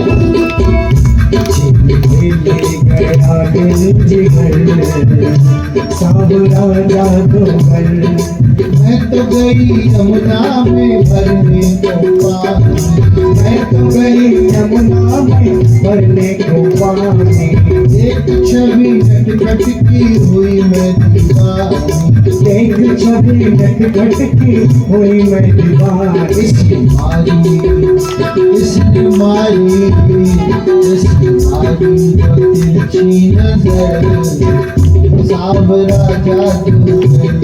Speaker 2: छीन के ले गया दिल जिगर, सांवरा जादूगर।
Speaker 1: मैं तो गई यमुना में भरने को पानी,
Speaker 2: मैं तो गई यमुना में भरने को पानी,
Speaker 1: एक छवि नटखट की हुई मैं दीवानी,
Speaker 2: एक छवि नटखट की हुई मैं दीवानी।
Speaker 1: इसकी मारी इसकी मारी इसकी मारी जो तिरछी नजर, सांवरा जादूगर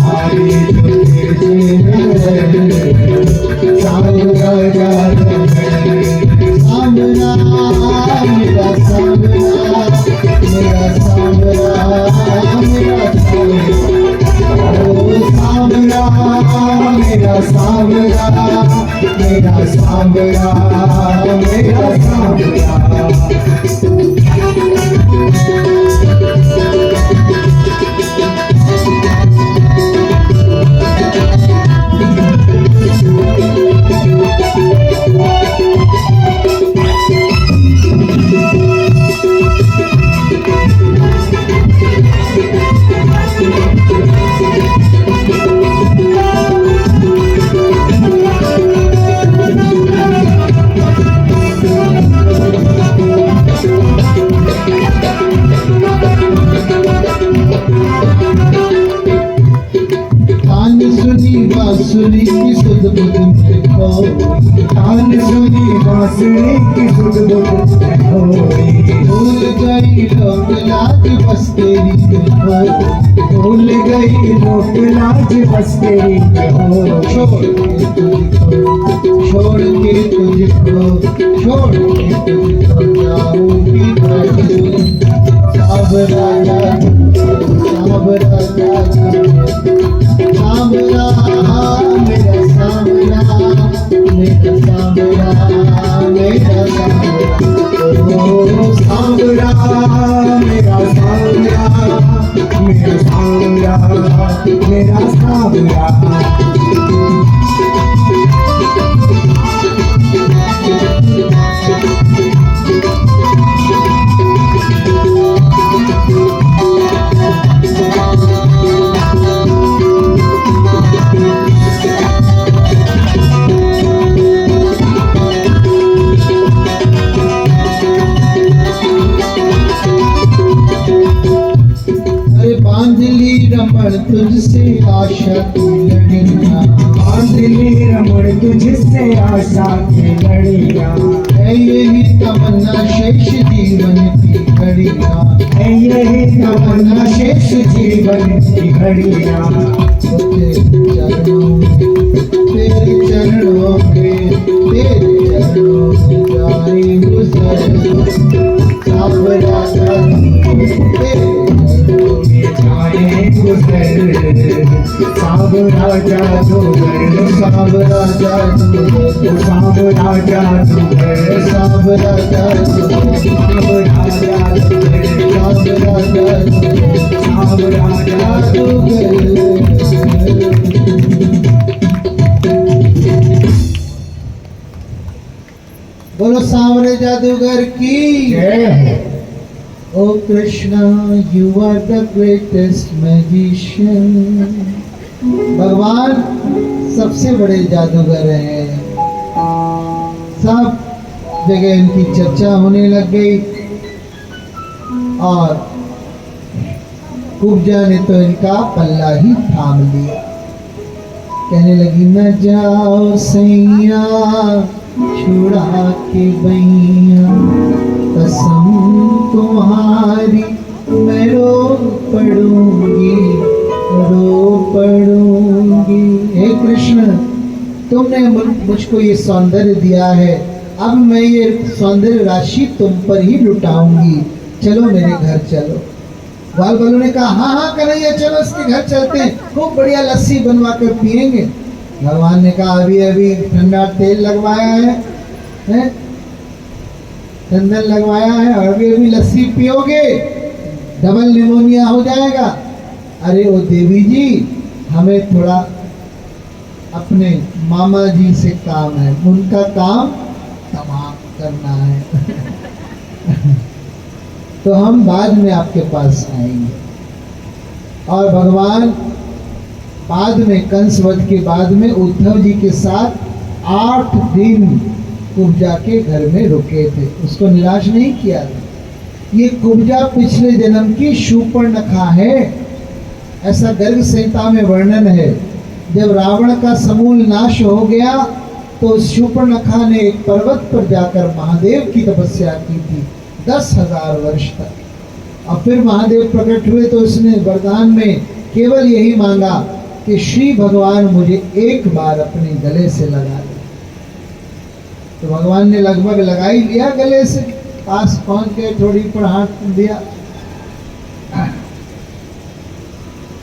Speaker 2: आगे जो तेरे नजर, सांवरा जादूगर।
Speaker 1: सांवरा मेरा सांवरा, मेरा सांवरा, मेरा सांवरा, ओ सांवरा
Speaker 2: मेरा सांवरा, मेरा सांवरा, मेरा सांवरा।
Speaker 1: कान सुनी बांसुरी की सुध बुध मुझको,
Speaker 2: कान सुनी बांसुरी की सुध बुध होई,
Speaker 1: भूल गई लोक लाज बस तेरी तुझको,
Speaker 2: भूल गई लोक लाज बस तेरी हो।
Speaker 1: छोड़ के तुझको, छोड़ के तुझको, छोड़ के तुझको जाऊंगी मैं, सांवरा जादूगर, सांवरा जादूगर, सांवरा मेरा सांवरा, मेरा सांवरा, मेरा सांवरा, ओ
Speaker 2: सांवरा मेरा सांवरा, मेरा सांवरा, मेरा सांवरा।
Speaker 1: अरे बांध ली रमण तुझसे आशा की लड़ियां,
Speaker 2: बांध ली रमण तुझसे आशा की लड़ियां,
Speaker 1: है यही तमन्ना शेष जीवन की घड़ियां,
Speaker 2: है यही तमन्ना शेष जीवन की घड़ियां।
Speaker 1: तेरे चरणों में, तेरे चरणों में, तेरे चरणों में जाए गुजर, सांवरा जादूगर तेरे
Speaker 2: जाए गुजर, सांवरा जादूगर,
Speaker 1: सांवरा जादूगर,
Speaker 2: सांवरा जादूगर,
Speaker 1: सांवरा जादूगर,
Speaker 2: सांवरा जादूगर,
Speaker 1: सांवरा जादूगर,
Speaker 2: सांवरा जादूगर।
Speaker 1: बोलो सांवरे जादूगर की
Speaker 2: जय हो।
Speaker 1: O Krishna you are the greatest magician. भगवान सबसे बड़े जादूगर हैं, सब जगह इनकी चर्चा होने लग गई और कुब्जा ने तो इनका पल्ला ही थाम लिया। कहने लगी न जाओ सैया छुड़ा के बैया, कसम तुम्हारी मैं रो पड़ूंगी, रो पड़ूंगी। हे कृष्ण, तुमने मुझको ये सौंदर्य दिया है, अब मैं ये सौंदर्य राशि तुम पर ही लुटाऊंगी, चलो मेरे घर चलो। ग्वाल बालों ने कहा हाँ हाँ कन्हैया चलो इसके घर चलते हैं, खूब बढ़िया लस्सी बनवा कर पियेंगे। भगवान ने कहा अभी अभी ठंडा तेल लगवाया है? चंदन लगवाया है और अभी अभी लस्सी पियोगे डबल निमोनिया हो जाएगा। अरे ओ देवी जी, हमें थोड़ा अपने मामा जी से काम है, उनका काम तमाम करना है। तो हम बाद में आपके पास आएंगे। और भगवान बाद में कंसवध के बाद में उद्धव जी के साथ 8 दिन कुब्जा के घर में रुके थे, उसको निराश नहीं किया था। ये कुब्जा पिछले जन्म की शूर्पणखा है, ऐसा गर्ग संहिता में वर्णन है। जब रावण का समूल नाश हो गया तो शूर्पणखा ने एक पर्वत पर जाकर महादेव की तपस्या की थी 10,000 वर्ष तक। और फिर महादेव प्रकट हुए तो उसने वरदान में केवल यही मांगा कि श्री भगवान मुझे एक बार अपने गले से लगा दे। तो भगवान ने लगभग लगा ही लिया, गले से पास पहुंच गए, थोड़ी पर हाथ दिया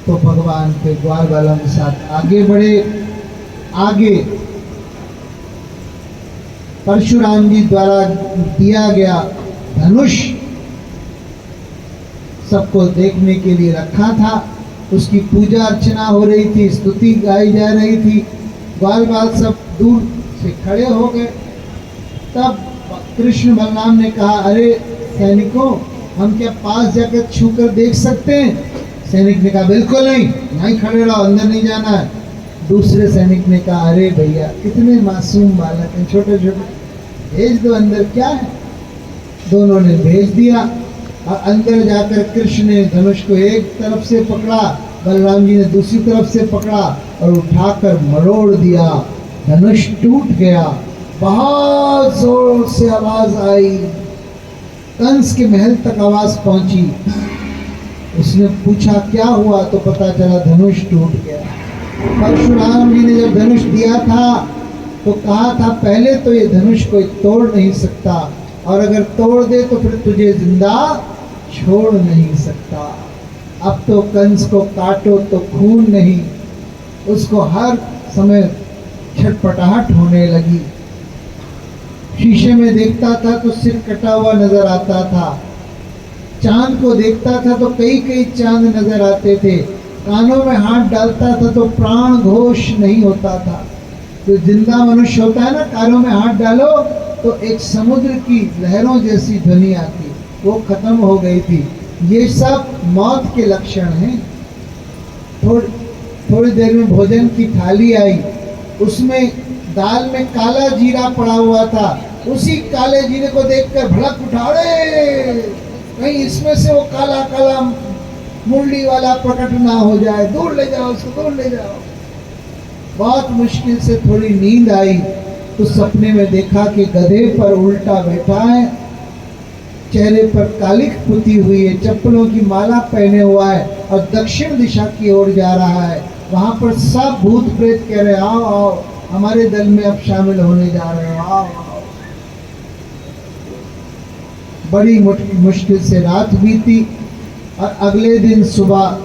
Speaker 1: तो भगवान फिर ग्वाल वालों के साथ आगे बढ़े। आगे परशुराम जी द्वारा दिया गया धनुष सबको देखने के लिए रखा था, उसकी पूजा अर्चना हो रही थी, स्तुति गाई जा रही थी। ग्वाल बाल सब दूर से खड़े हो गए। तब कृष्ण बलराम ने कहा, अरे सैनिकों, हम क्या पास जाकर छूकर देख सकते हैं? सैनिक ने कहा, बिल्कुल नहीं, नहीं खड़े रहो, अंदर नहीं जाना है। दूसरे सैनिक ने कहा, अरे भैया, कितने मासूम बालक हैं, छोटे छोटे, भेज दो अंदर, क्या है। दोनों ने भेज दिया और अंदर जाकर कृष्ण ने धनुष को एक तरफ से पकड़ा, बलराम जी ने दूसरी तरफ से पकड़ा और उठाकर मरोड़ दिया। धनुष टूट गया, बहुत जोर से आवाज आई, कंस के महल तक आवाज पहुंची। उसने पूछा क्या हुआ, तो पता चला धनुष टूट गया। परशुराम जी ने जब धनुष दिया था तो कहा था, पहले तो ये धनुष कोई तोड़ नहीं सकता, और अगर तोड़ दे तो फिर तुझे जिंदा छोड़ नहीं सकता। अब तो कंस को काटो तो खून नहीं, उसको हर समय छटपटाहट होने लगी। शीशे में देखता था तो सिर कटा हुआ नजर आता था, चांद को देखता था तो कई कई चांद नजर आते थे, कानों में हाथ डालता था तो प्राण घोष नहीं होता था। जो जिंदा मनुष्य होता है ना, कानों में हाथ डालो तो एक समुद्र की लहरों जैसी ध्वनि आती, वो खत्म हो गई थी। ये सब मौत के लक्षण हैं। थोड़ी देर में भोजन की थाली आई, उसमें दाल में काला जीरा पड़ा हुआ था। उसी काले जीरे को देखकर भड़क उठा, रे कहीं इसमें से वो काला काला मुरली वाला प्रकट ना हो जाए, दूर ले जाओ उसको, दूर ले जाओ। बहुत मुश्किल से थोड़ी नींद आई तो सपने में देखा कि गधे पर उल्टा बैठा है, चेहरे पर कालिख पुती हुई है, चप्पलों की माला पहने हुआ है और दक्षिण दिशा की ओर जा रहा है। वहां पर सब भूत प्रेत कह रहे, आओ आओ, हमारे दल में अब शामिल होने जा रहे हो, आओ आओ। बड़ी मुश्किल से रात बीती और अगले दिन सुबह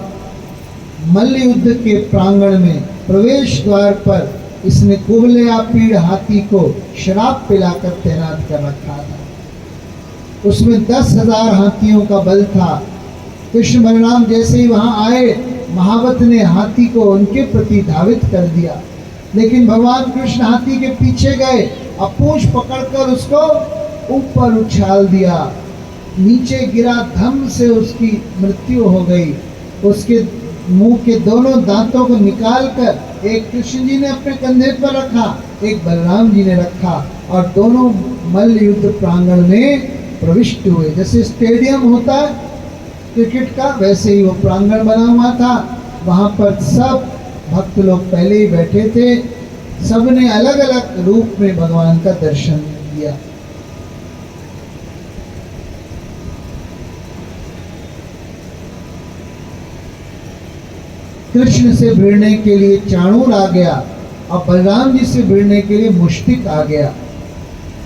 Speaker 1: मल्ल युद्ध के प्रांगण में प्रवेश द्वार पर इसने कुबलेया पीड़ हाथी को शराब पिलाकर तैनात कर रखा था। उसमें 10,000 हाथियों का बल था। कृष्ण बलराम जैसे ही वहां आए, महावत ने हाथी को उनके प्रति धावित कर दिया, लेकिन भगवान कृष्ण हाथी के पीछे गए और पूंछ पकड़कर उसको ऊपर उछाल दिया, नीचे गिरा, धम से उसकी मृत्यु हो गई। उसके मुंह के दोनों दांतों को निकालकर एक कृष्ण जी ने अपने कंधे पर रखा, एक बलराम जी ने रखा और दोनों मल्ल युद्ध प्रांगण में प्रविष्ट हुए। जैसे स्टेडियम होता है क्रिकेट का, वैसे ही वो प्रांगण बना हुआ था। वहां पर सब भक्त लोग पहले ही बैठे थे, सबने अलग अलग रूप में भगवान का दर्शन किया। कृष्ण से भिड़ने के लिए चाणूर आ गया और बलराम जी से भिड़ने के लिए मुश्तिक आ गया।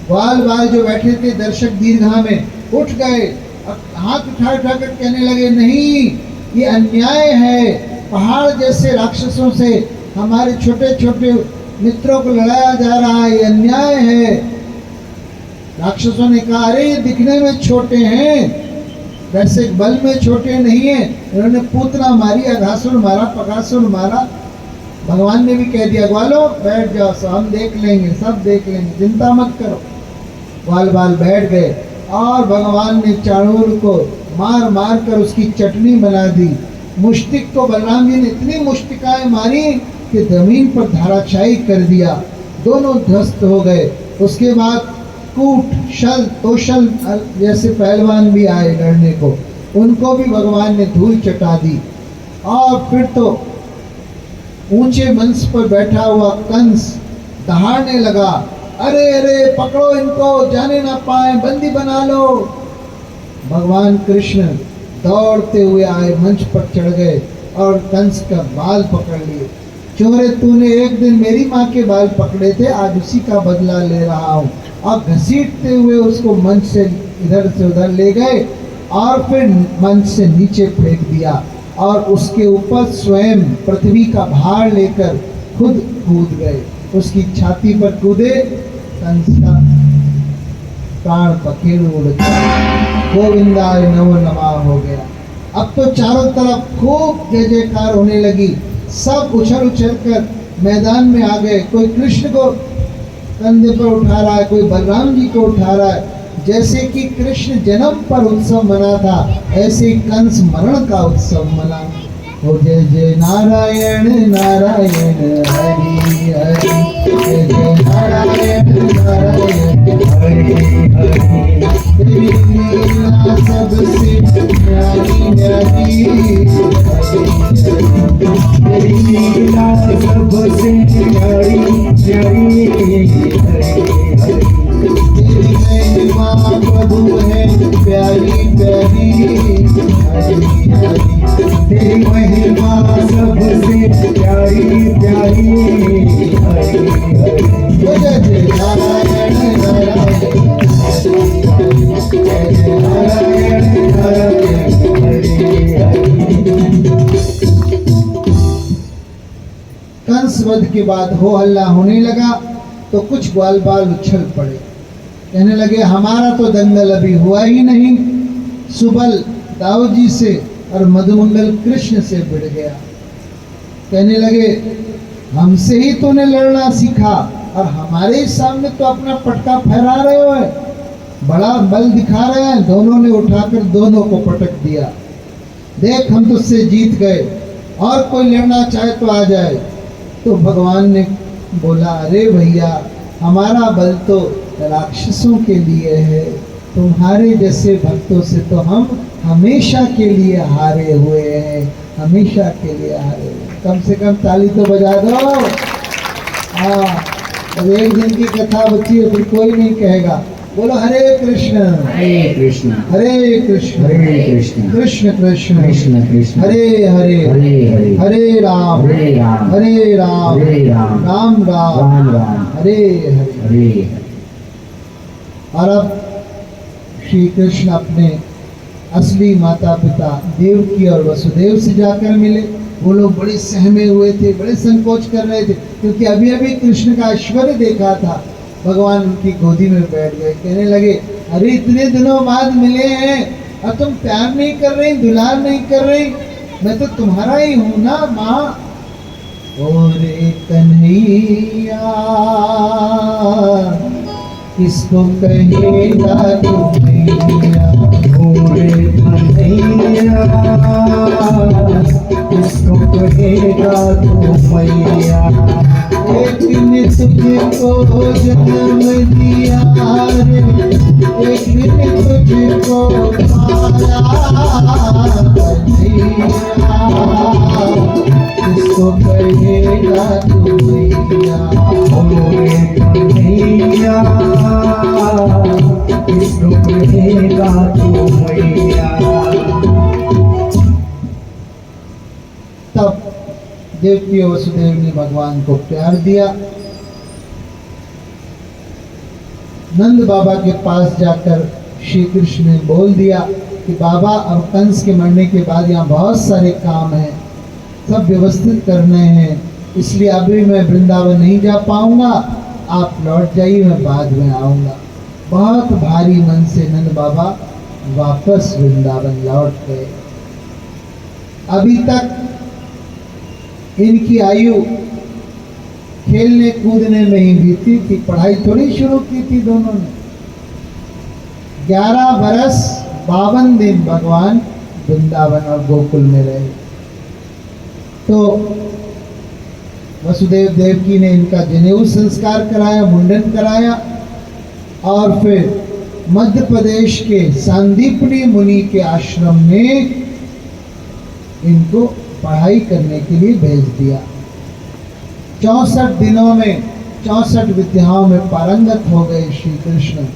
Speaker 1: ग्वाल बाल जो बैठे थे दर्शक दीर्घा में उठ गए और हाथ उठा उठाकर कहने लगे, नहीं, ये अन्याय है, पहाड़ जैसे राक्षसों से हमारे छोटे छोटे मित्रों को लड़ाया जा रहा है, ये अन्याय है। राक्षसों ने कहा अरे ये दिखने में छोटे हैं, वैसे बल में छोटे नहीं है। इन्होंने पूतना मारी, अघासुर मारा, पकासुर मारा। भगवान ने भी कह दिया ग्वालो बैठ जाओ, सब हम देख लेंगे, सब देख लेंगे, चिंता मत करो। ग्वाल बाल बैठ गए और भगवान ने चाणूर को मार मार कर उसकी चटनी बना दी। मुष्टिक को बलराम जी ने इतनी मुष्टिकाएं मारी कि जमीन पर धाराशायी कर दिया, दोनों ध्वस्त हो गए। उसके बाद कूट शल तोशल जैसे पहलवान भी आए लड़ने को, उनको भी भगवान ने धूल चटा दी। और फिर तो ऊंचे मंच पर बैठा हुआ कंस दहाड़ने लगा, अरे अरे पकड़ो इनको, जाने ना पाए, बंदी बना लो। भगवान कृष्ण दौड़ते हुए आए, मंच पर चढ़ गए और कंस का बाल पकड़ लिए। चोरे तूने एक दिन मेरी माँ के बाल पकड़े थे, आज उसी का बदला ले रहा हूँ। और घसीटते हुए उसको मंच से इधर से उधर ले गए और फिर मंच से नीचे फेंक दिया और उसके ऊपर स्वयं पृथ्वी का भार लेकर खुद कूद गए। उसकी छाती पर कूदे, कंस का प्राण पखेरु उड़ गया, गोविंदाय नमो नमः हो गया। अब तो चारों तरफ खूब जय जयकार होने लगी, सब उछल उछल कर मैदान में आ गए। कोई कृष्ण को कंधे पर उठा रहा है, कोई बलराम जी को उठा रहा है। जैसे कि कृष्ण जन्म पर उत्सव मना था, ऐसे कंस मरण का उत्सव मना। हो जय जय नारायण नारायण हरि हरि, जय जय नारायण नारायण हरि हरि। तेरी लीला सबसे प्यारी प्यारी हरि हरि,
Speaker 2: तेरी लीला सबसे प्यारी प्यारी हरि हरि।
Speaker 1: तेरी महिमा प्रभु है प्यारी प्यारी हरि हरि।
Speaker 2: तेरी महिमा सबसे प्यारी प्यारी हरि हरि।
Speaker 1: जय जय नारायण नारायण हरि हरि, जय जय
Speaker 2: नारायण नारायण हरि हरि।
Speaker 1: कंस वध के बाद हो हल्ला होने लगा तो कुछ ग्वाल बाल उछल पड़े, कहने लगे हमारा तो दंगल अभी हुआ ही नहीं, सुबल दाऊद जी से और मधुमंगल कृष्ण से भिड़ गया। कहने लगे हमसे ही तूने लड़ना सीखा और हमारे ही सामने तो अपना पटका फहरा रहे हो, बड़ा बल दिखा रहे हैं। दोनों ने उठाकर दोनों को पटक दिया। देख हम तुझसे जीत गए, और कोई लड़ना चाहे तो आ जाए। तो भगवान ने बोला अरे भैया हमारा बल तो राक्षसों के लिए है, तुम्हारे जैसे भक्तों से तो हम हमेशा के लिए हारे हुए हैं, हमेशा के लिए हारे हुए। कम से कम ताली तो बजा दो। हाँ, अब एक दिन की कथा बची है, फिर कोई नहीं कहेगा। बोलो हरे कृष्ण
Speaker 2: हरे कृष्ण
Speaker 1: हरे कृष्ण
Speaker 2: हरे कृष्ण
Speaker 1: कृष्ण कृष्ण
Speaker 2: कृष्ण कृष्ण
Speaker 1: हरे हरे
Speaker 2: हरे हरे
Speaker 1: हरे राम
Speaker 2: हरे राम
Speaker 1: हरे राम
Speaker 2: हरे राम
Speaker 1: राम राम
Speaker 2: राम राम
Speaker 1: हरे हरे।
Speaker 2: हरे।
Speaker 1: और अब श्री कृष्ण अपने असली माता पिता देवकी और वसुदेव से जाकर मिले। वो लोग बड़े सहमे हुए थे, बड़े संकोच कर रहे थे, क्योंकि अभी अभी कृष्ण का ऐश्वर्य देखा था। भगवान उनकी गोदी में बैठ गए, कहने लगे अरे इतने दिनों बाद मिले हैं और तुम प्यार नहीं कर रही, दुलार नहीं कर रही, मैं तो तुम्हारा ही हूं ना माँ। ओरे कन्हैया किसको कहेगा तू मैया,
Speaker 2: ओरे कन्हैया किसको कहेगा तू मैया।
Speaker 1: एक ने तुझको जन्म दिया रे, एक ने तुझको पाया, कन्हैया किसको कहेगा तू मैया।
Speaker 2: ओरे कन्हैया किसको कहेगा तू मैया।
Speaker 1: तब देवकी और वसुदेव ने भगवान को प्यार दिया। नंद बाबा के पास जाकर श्री कृष्ण ने बोल दिया कि बाबा अब कंस के मरने के बाद यहाँ बहुत सारे काम हैं, सब व्यवस्थित करने हैं, इसलिए अभी मैं वृंदावन नहीं जा पाऊंगा, आप लौट जाइए, मैं बाद में आऊंगा। बहुत भारी मन से नंद बाबा वापस वृंदावन लौट गए। अभी तक इनकी आयु खेलने कूदने में ही बीती थी, पढ़ाई थोड़ी शुरू की थी दोनों ने। 11 बरस 52 दिन भगवान वृंदावन और गोकुल में रहे। तो वसुदेव देवकी ने इनका जनेऊ संस्कार कराया, मुंडन कराया, और फिर मध्य प्रदेश के सांदीपनी मुनि के आश्रम में इनको पढ़ाई करने के लिए भेज दिया। 64 दिनों में 64 विद्याओं में पारंगत हो गए श्री कृष्ण,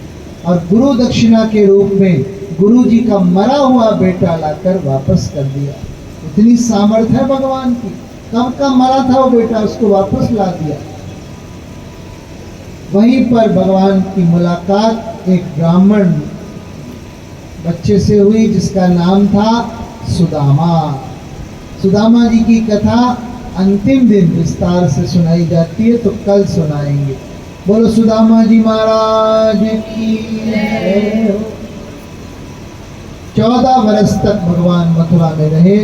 Speaker 1: और गुरु दक्षिणा के रूप में गुरु जी का मरा हुआ बेटा लाकर वापस कर दिया। इतनी सामर्थ्य है भगवान की। कब का मरा था वो बेटा, उसको वापस ला दिया। वहीं पर भगवान की मुलाकात एक ब्राह्मण बच्चे से हुई जिसका नाम था सुदामा। सुदामा जी की कथा अंतिम दिन विस्तार से सुनाई जाती है, तो कल सुनाएंगे। बोलो सुदामा जी महाराज की जय हो। 14 वर्ष तक भगवान मथुरा में रहे।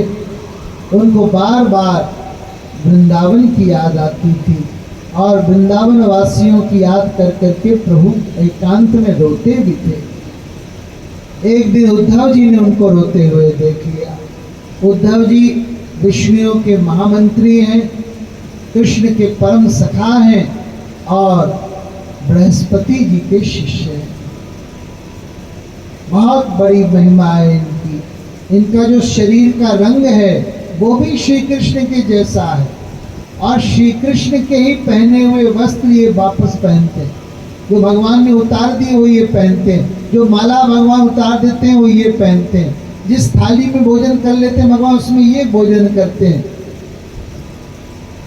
Speaker 1: उनको बार बार वृंदावन की याद आती थी, और वृंदावन वासियों की याद कर करके प्रभु एकांत में रोते भी थे। एक दिन उद्धव जी ने उनको रोते हुए देख लिया। उद्धव जी विष्णु के महामंत्री हैं, कृष्ण के परम सखा हैं, और बृहस्पति जी के शिष्य हैं। बहुत बड़ी महिमा है इनकी। इनका जो शरीर का रंग है वो भी श्री कृष्ण के जैसा है, और श्री कृष्ण के ही पहने हुए वस्त्र ये वापस पहनते हैं। जो भगवान ने उतार दिए वो ये पहनते हैं, जो माला भगवान उतार देते हैं वो ये पहनते हैं, जिस थाली में भोजन कर लेते हैं भगवान उसमें ये भोजन करते हैं।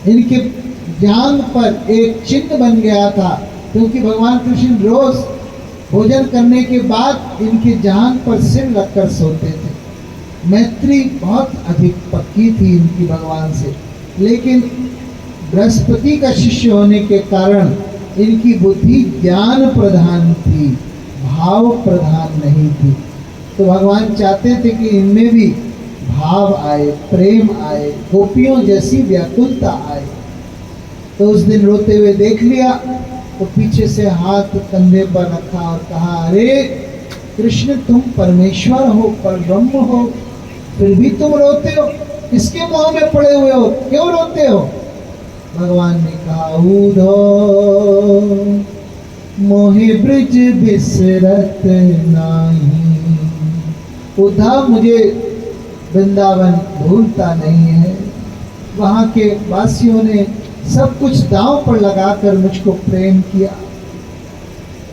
Speaker 1: इनके जांघ पर एक चिन्ह बन गया था, क्योंकि भगवान कृष्ण रोज भोजन करने के बाद इनके जांघ पर सिर रखकर सोते थे। मैत्री बहुत अधिक पक्की थी इनकी भगवान से, लेकिन बृहस्पति का शिष्य होने के कारण इनकी बुद्धि ज्ञान प्रधान थी, भाव प्रधान नहीं थी। तो भगवान चाहते थे कि इनमें भी भाव आए, प्रेम आए, गोपियों जैसी व्याकुलता आए। तो उस दिन रोते हुए देख लिया, तो पीछे से हाथ कंधे पर रखा और कहा, अरे कृष्ण तुम परमेश्वर हो, परब्रह्म हो, फिर भी तुम रोते हो, किसके मोह में पड़े हुए हो, क्यों रोते हो? भगवान ने कहा, उधो मोहि ब्रज बिसरत नाही। उद्धव मुझे वृंदावन भूलता नहीं है। वहाँ के वासियों ने सब कुछ दांव पर लगाकर मुझको प्रेम किया,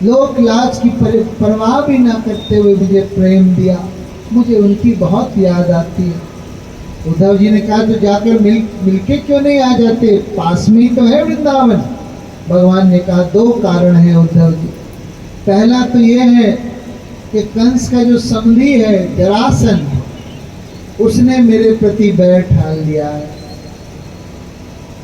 Speaker 1: लोक लाज की परवाह भी ना करते हुए मुझे प्रेम दिया। मुझे उनकी बहुत याद आती है। उद्धव जी ने कहा, तो जाकर मिलके क्यों नहीं आ जाते, पास में ही तो है वृंदावन। भगवान ने कहा, 2 कारण है उद्धव जी। पहला तो ये है कि कंस का जो समधी है जरासंध, उसने मेरे प्रति बैर ठान लिया है,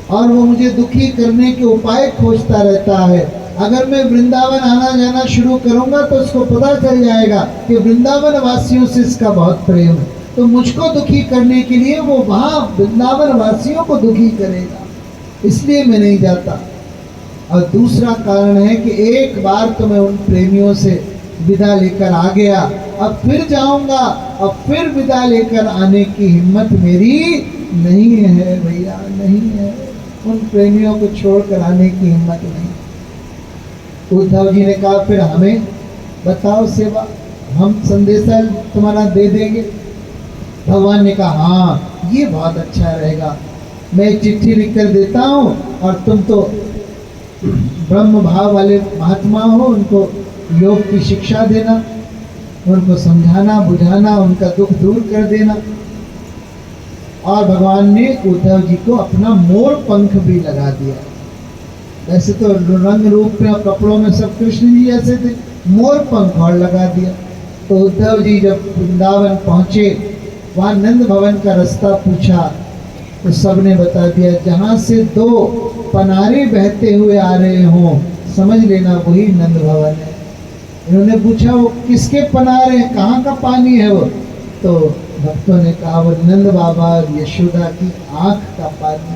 Speaker 1: और वो मुझे दुखी करने के उपाय खोजता रहता है। अगर मैं वृंदावन आना जाना शुरू करूंगा तो उसको पता चल जाएगा कि वृंदावन वासियों से इसका बहुत प्रेम है, तो मुझको दुखी करने के लिए वो वहाँ वृंदावन वासियों को दुखी करेगा, इसलिए मैं नहीं जाता। और दूसरा कारण है कि एक बार तो मैं उन प्रेमियों से विदा लेकर आ गया, अब फिर जाऊंगा, अब फिर विदा लेकर आने की हिम्मत मेरी नहीं है भैया, नहीं है। उन प्रेमियों को छोड़कर आने की हिम्मत नहीं। उद्धव जी ने कहा, फिर हमें बताओ सेवा, हम संदेशा तुम्हारा दे देंगे। भगवान ने कहा, हाँ ये बहुत अच्छा रहेगा, मैं एक चिट्ठी लिख कर देता हूँ, और तुम तो ब्रह्म भाव वाले महात्मा हो, उनको योग की शिक्षा देना, उनको समझाना बुझाना, उनका दुख दूर कर देना। और भगवान ने उद्धव जी को अपना मोर पंख भी लगा दिया। वैसे तो रंग रूप में और कपड़ों में सब कृष्ण जी ऐसे थे, मोर पंख और लगा दिया। तो उद्धव जी जब वृंदावन पहुँचे, वहाँ नंद भवन का रास्ता पूछा तो सबने बता दिया, जहाँ से 2 पनारे बहते हुए आ रहे हों समझ लेना वही नंद भवन है। इन्होंने पूछा वो किसके पनारे हैं, कहाँ का पानी है वो? तो भक्तों ने कहा वो नंद बाबा और यशोदा की आंख का पानी।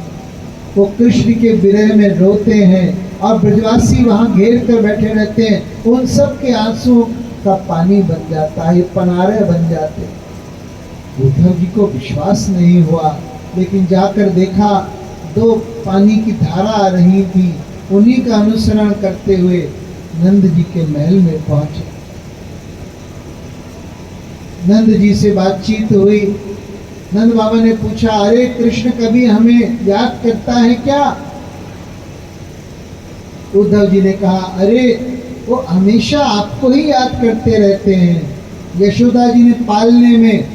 Speaker 1: वो कृष्ण के विरह में रोते हैं और ब्रजवासी वहाँ घेर कर बैठे रहते हैं, उन सब के आंसुओं का पानी बन जाता है, ये पनारे बन जाते हैं। उद्धव जी को विश्वास नहीं हुआ, लेकिन जाकर देखा दो पानी की धारा आ रही थी। उन्हीं का अनुसरण करते हुए नंद जी के महल में पहुंचे। नंद जी से बातचीत हुई। नंद बाबा ने पूछा, अरे कृष्ण कभी हमें याद करता है क्या? उद्धव जी ने कहा, अरे वो हमेशा आपको ही याद करते रहते हैं। यशोदा जी ने पालने में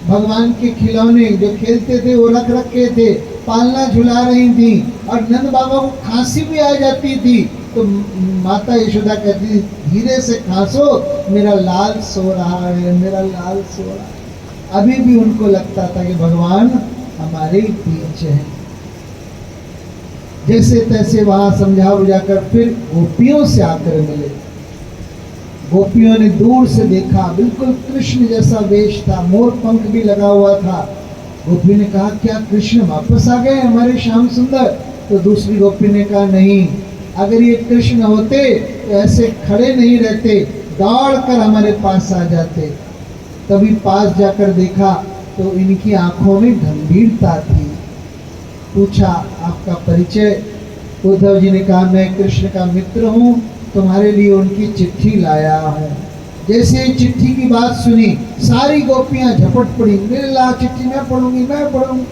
Speaker 1: भगवान के खिलौने जो खेलते थे वो रख रखे थे, पालना झुला रही थी, और नंद बाबा को खांसी भी आ जाती थी तो माता यशोदा कहती थी, धीरे से खांसो, मेरा लाल सो रहा है, मेरा लाल सो रहा है। अभी भी उनको लगता था कि भगवान हमारे ही बीच हैं। जैसे तैसे वहां समझा बुझाकर फिर गोपियों से आकर मिले। गोपियों ने दूर से देखा, बिल्कुल कृष्ण जैसा वेश था, मोर पंख भी लगा हुआ था। गोपी ने कहा, क्या कृष्ण वापस आ गए हमारे श्याम सुंदर? तो दूसरी गोपी ने कहा, नहीं, अगर ये कृष्ण होते तो ऐसे खड़े नहीं रहते, दौड़ कर हमारे पास आ जाते। तभी पास जाकर देखा तो इनकी आंखों में गंभीरता थी। पूछा, आपका परिचय? उद्धव जी ने कहा, मैं कृष्ण का मित्र हूँ, तुम्हारे लिए उनकी चिट्ठी लाया हूँ। जैसे ही चिट्ठी की बात सुनी, सारी गोपियां झपट पड़ी, मेरे ला चिट्ठी मैं पढ़ूंगी, मैं पढ़ूंगी।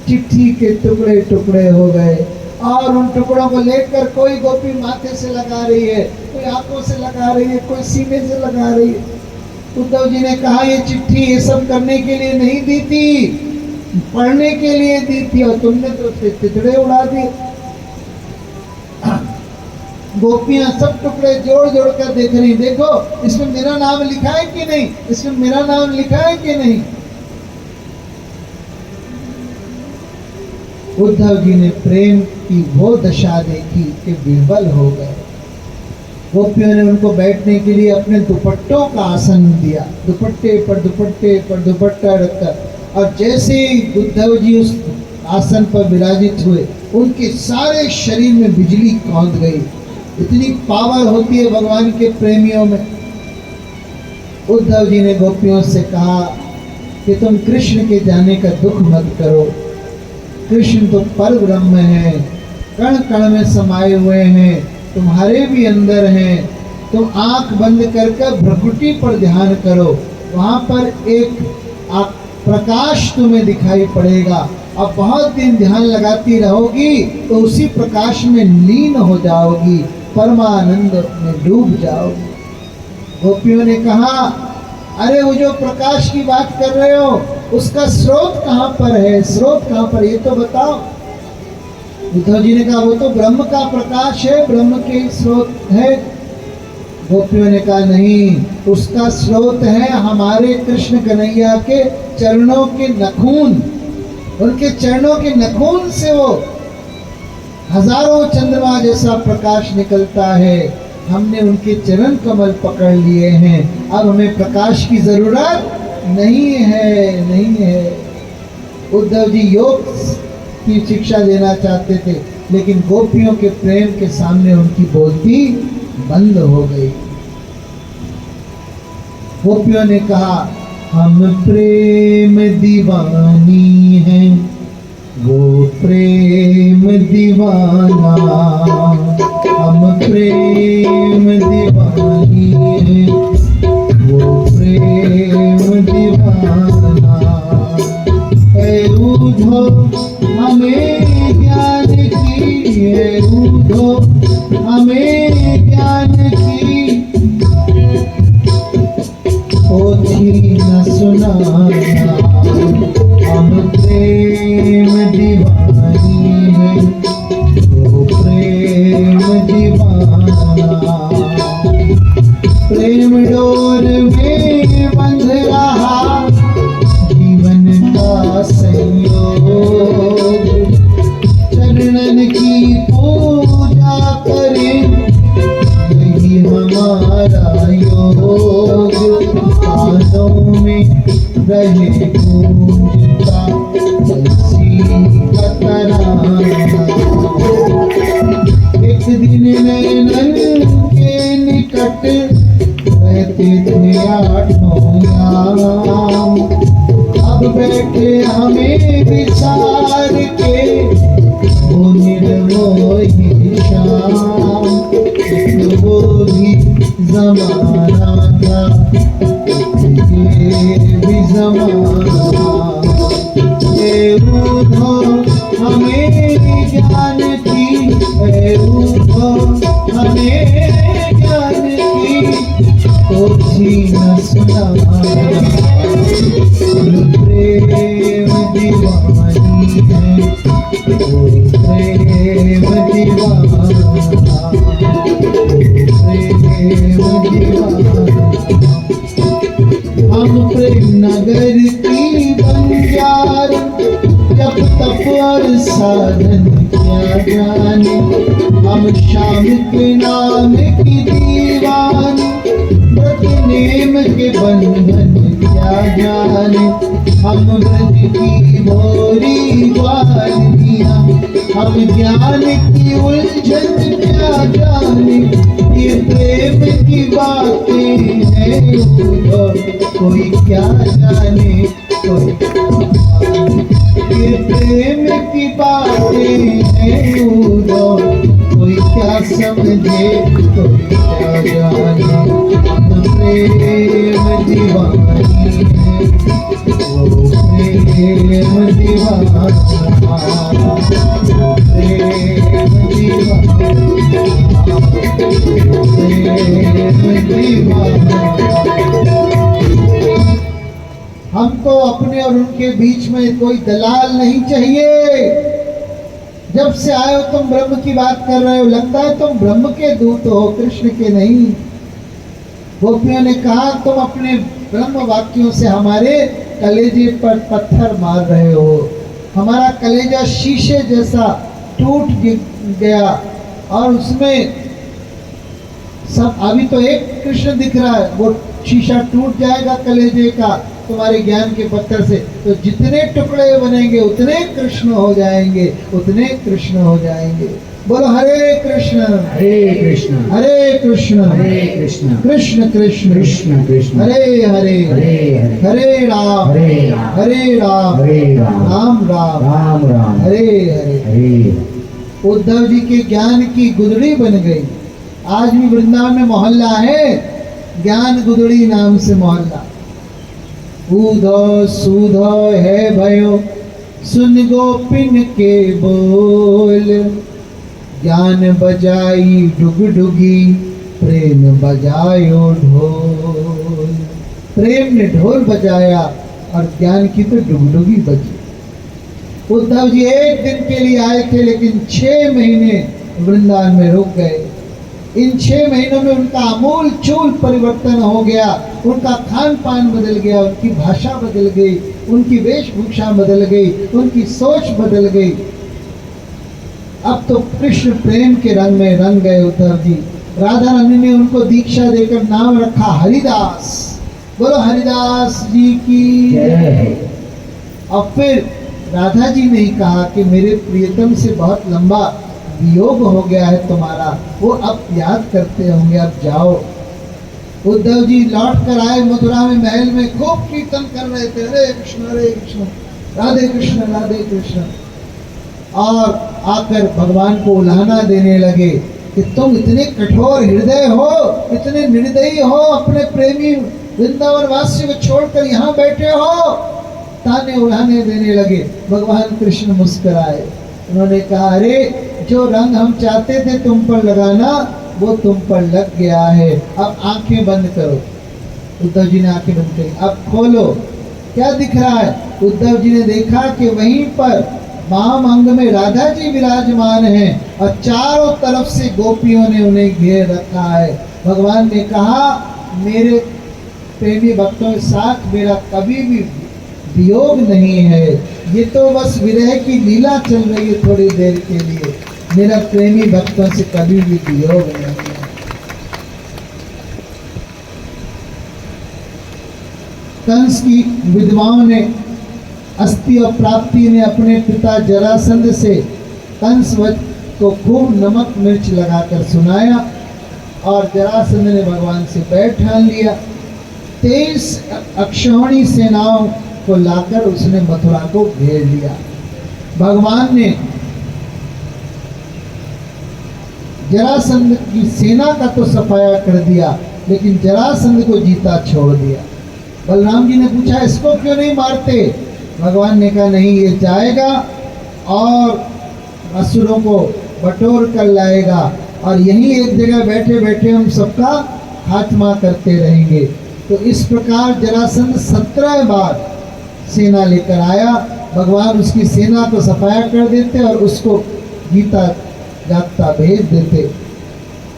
Speaker 1: चिट्ठी के टुकड़े टुकड़े हो गए और उन टुकड़ों को लेकर कोई गोपी माथे से लगा रही है, कोई आंखों से लगा रही है, कोई सीने से लगा रही है। उद्धव जी ने कहा, ये चिट्ठी ये सब करने के लिए नहीं दी थी, पढ़ने के लिए दी थी, और तुमने तो उसके चितड़े उड़ा दिए। गोपियां सब टुकड़े जोड़ जोड़ कर देख रही, देखो इसमें मेरा नाम लिखा है कि नहीं, इसमें मेरा नाम लिखा है कि नहीं। उद्धव जी ने प्रेम की वो दशा देखी कि विह्वल हो गए। गोपियों ने उनको बैठने के लिए अपने दुपट्टों का आसन दिया, दुपट्टे पर दुपट्टा रखकर, और जैसे ही उद्धव जी उस आसन पर विराजित हुए, उनके सारे शरीर में बिजली कौंध गई। इतनी पावर होती है भगवान के प्रेमियों में। उद्धव जी ने गोपियों से कहा कि तुम कृष्ण के जाने का दुख मत करो, कृष्ण तो पर ब्रह्म है, कण कण में समाये हुए हैं, तुम्हारे भी अंदर हैं। तुम आंख बंद करके भ्रकुटी पर ध्यान करो, वहां पर एक प्रकाश तुम्हें दिखाई पड़ेगा, अब बहुत दिन ध्यान लगाती रहोगी तो उसी प्रकाश में लीन हो जाओगी, परमानंद में डूब जाओगी। गोपियों ने कहा, अरे वो जो प्रकाश की बात कर रहे हो उसका स्रोत कहाँ पर है, स्रोत कहाँ पर, ये तो बताओ। उद्धव जी ने कहा, वो तो ब्रह्म का प्रकाश है, ब्रह्म के स्रोत है। गोपियों ने कहा, नहीं, उसका स्रोत है हमारे कृष्ण कन्हैया के चरणों के नखून। उनके चरणों के नखून से वो हजारों चंद्रमा जैसा प्रकाश निकलता है। हमने उनके चरण कमल पकड़ लिए हैं, अब हमें प्रकाश की जरूरत नहीं है, नहीं है। उद्धव जी योग की शिक्षा देना चाहते थे, लेकिन गोपियों के प्रेम के सामने उनकी बोलती बंद हो गई। गोपियों ने कहा, हम प्रेम दीवानी हैं, वो प्रेम दीवाना, हम प्रेम दीवानी हैं, वो प्रेम दीवाना। ऐ रूठो हमें ज्ञान की, ऐ रूठो हमें ज्ञान की, पोथी न सुनाना। हम प्रेम दीवानी हैं, वो प्रेम दीवाना। प्रेम डोर में बंध रहा जीवन का संयोग, चरणन की पूजा करें यही हमारा योग। रहे गूंजता तुलसी का तराना। एक दिन नैनन के निकट रहते थे आठों याम, अब बैठे हमें विचार के वो निर्मोही शाम। एक वो भी जमाना था, ये भी जमाना। ए उधो हमें ज्ञान की, ए उधो हमें ज्ञान की, तो जी न सुनाया। प्रेम दीवानी है, कोई प्रेम दीवाना, प्रेम दीवाना। हम प्रेम नगर की बंजार, जब तप और साधन क्या जाने। हम श्याम के नाम की दीवानी, व्रत नेम के बंधन क्या जाने। हम व्रत की भोरी ग्वालियाँ, हम ज्ञान की उलझन क्या जाने। ये प्रेम की बातें हैं कोई क्या जाने, कोई ये प्रेम की बातें हैं कोई क्या समझे, कोई क्या जाने। हम प्रेम दीवानी है, वो प्रेम दीवाना, प्रेम दीवाना, प्रेम दीवाना। हमको अपने और उनके बीच में कोई दलाल नहीं चाहिए। जब से आए हो तुम ब्रह्म की बात कर रहे हो, लगता है तुम ब्रह्म के दूत हो, कृष्ण के नहीं। गोपियों ने कहा तुम अपने ब्रह्म वाक्यों से हमारे कलेजे पर पत्थर मार रहे हो। हमारा कलेजा शीशे जैसा टूट गया और उसमें सब, अभी तो एक कृष्ण दिख रहा है, वो शीशा टूट जाएगा कलेजे का तुम्हारे ज्ञान के पत्थर से, तो जितने टुकड़े बनेंगे उतने कृष्ण हो जाएंगे, उतने कृष्ण हो जाएंगे। बोलो हरे कृष्ण
Speaker 2: हरे कृष्ण
Speaker 1: हरे कृष्ण
Speaker 2: हरे कृष्ण
Speaker 1: कृष्ण कृष्ण
Speaker 2: कृष्ण कृष्ण
Speaker 1: हरे हरे
Speaker 2: हरे हरे
Speaker 1: हरे राम
Speaker 2: हरे राम
Speaker 1: हरे राम
Speaker 2: हरे राम
Speaker 1: राम राम
Speaker 2: राम राम
Speaker 1: हरे हरे।
Speaker 2: हरे।
Speaker 1: उद्धव जी के ज्ञान की गुदड़ी बन गई। आज भी वृंदावन में मोहल्ला है, ज्ञान गुदड़ी नाम से मोहल्ला। ऊधो सूधो है भयो, सुन गोपिन के बोल। ज्ञान बजाई डुगडुगी, प्रेम बजायो ढोल। प्रेम ने ढोल बजाया और ज्ञान की तो डुगडुगी बजी। उद्धव जी एक दिन के लिए आए थे, लेकिन 6 महीने वृंदावन में रुक गए। इन 6 महीनों में उनका आमूल चूल परिवर्तन हो गया। उनका खान पान बदल गया, उनकी भाषा बदल गई, उनकी वेशभूषा बदल गई, उनकी सोच बदल गई। अब तो कृष्ण प्रेम के रंग में रंग गए उद्धव जी। राधा रानी ने उनको दीक्षा देकर नाम रखा हरिदास। बोलो हरिदास जी की
Speaker 2: जय।
Speaker 1: और फिर राधा जी ने कहा कि मेरे प्रियतम से बहुत लंबा वियोग हो गया है तुम्हारा, वो अब याद करते होंगे, अब जाओ। उद्धव जी लौट कर आए मथुरा में, महल में खूब कीर्तन कर रहे थे, हरे कृष्ण राधे कृष्ण। और आकर भगवान को उल्हाना देने लगे कि तुम इतने कठोर हृदय हो, इतने निर्दयी हो, अपने प्रेमी वृंदावन वासी को छोड़कर यहाँ बैठे हो। ताने उल्हाने देने लगे। भगवान कृष्ण मुस्कुराए, उन्होंने कहा अरे जो रंग हम चाहते थे तुम पर लगाना वो तुम पर लग गया है, अब आंखें बंद करो। उद्धव जी ने आंखें बंद करी। अब खोलो, क्या दिख रहा है? उद्धव जी ने देखा कि वहीं पर वाम अंग में राधा जी विराजमान हैं और चारों तरफ से गोपियों ने उन्हें घेर रखा है। भगवान ने कहा मेरे प्रेमी भक्तों के साथ मेरा कभी भी वियोग नहीं है, ये तो बस विरह की लीला चल रही है थोड़ी देर के लिए, मेरा प्रेमी भक्तों से कभी भी वियोग नहीं है। कंस की विधवाओं ने अस्थि और प्राप्ति ने अपने पिता जरासंध से कंस वध को खूब नमक मिर्च लगाकर सुनाया और जरासंध ने भगवान से बैर ठान लिया। 23 अक्षौणी सेनाओं को लाकर उसने मथुरा को घेर लिया। भगवान ने जरासंध की सेना का तो सफाया कर दिया, लेकिन जरासंध को जीता छोड़ दिया। बलराम जी ने पूछा इसको क्यों नहीं मारते? भगवान ने कहा नहीं, ये जाएगा और असुरों को बटोर कर लाएगा और यहीं एक जगह बैठे बैठे हम सबका खात्मा करते रहेंगे। तो इस प्रकार जरासंध 17 बार सेना लेकर आया। भगवान उसकी सेना को सफाया कर देते और उसको जीता जागता भेज देते।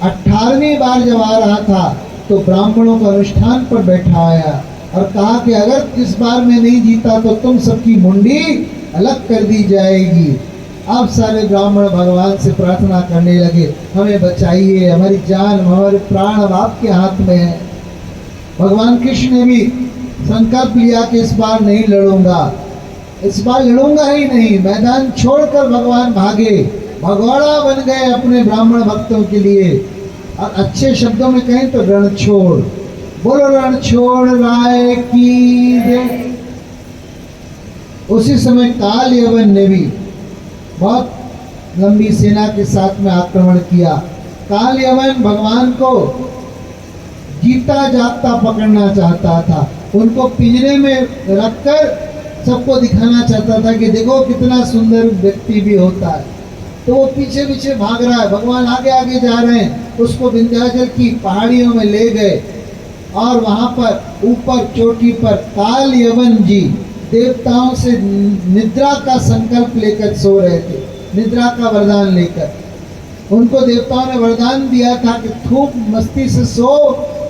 Speaker 1: 18वीं बार जब आ रहा था तो ब्राह्मणों को अनुष्ठान पर बैठाया और कहा कि अगर इस बार में नहीं जीता तो तुम सबकी मुंडी अलग कर दी जाएगी। अब सारे ब्राह्मण भगवान से प्रार्थना करने लगे, हमें बचाइए, हमारी जान हमारे प्राण अब आपके हाथ में है। भगवान कृष्ण ने भी संकल्प लिया कि इस बार नहीं लड़ूंगा, इस बार लड़ूंगा ही नहीं। मैदान छोड़कर भगवान भागे, भगोड़ा बन गए अपने ब्राह्मण भक्तों के लिए। और अच्छे शब्दों में कहें तो रण छोड़, बोलो रण छोड़ राय की जय। उसी समय काल यवन ने भी बहुत लंबी सेना के साथ में आक्रमण किया। काल यवन भगवान को जीता जागता पकड़ना चाहता था, उनको पिंजरे में रखकर सबको दिखाना चाहता था कि देखो कितना सुंदर व्यक्ति भी होता है। तो वो पीछे पीछे भाग रहा है, भगवान आगे आगे जा रहे हैं। उसको विंध्याचल की पहाड़ियों में ले गए और वहां पर ऊपर चोटी पर काल यवन जी देवताओं से निद्रा का संकल्प लेकर सो रहे थे, निद्रा का वरदान लेकर। उनको देवताओं ने वरदान दिया था कि खूब मस्ती से सो,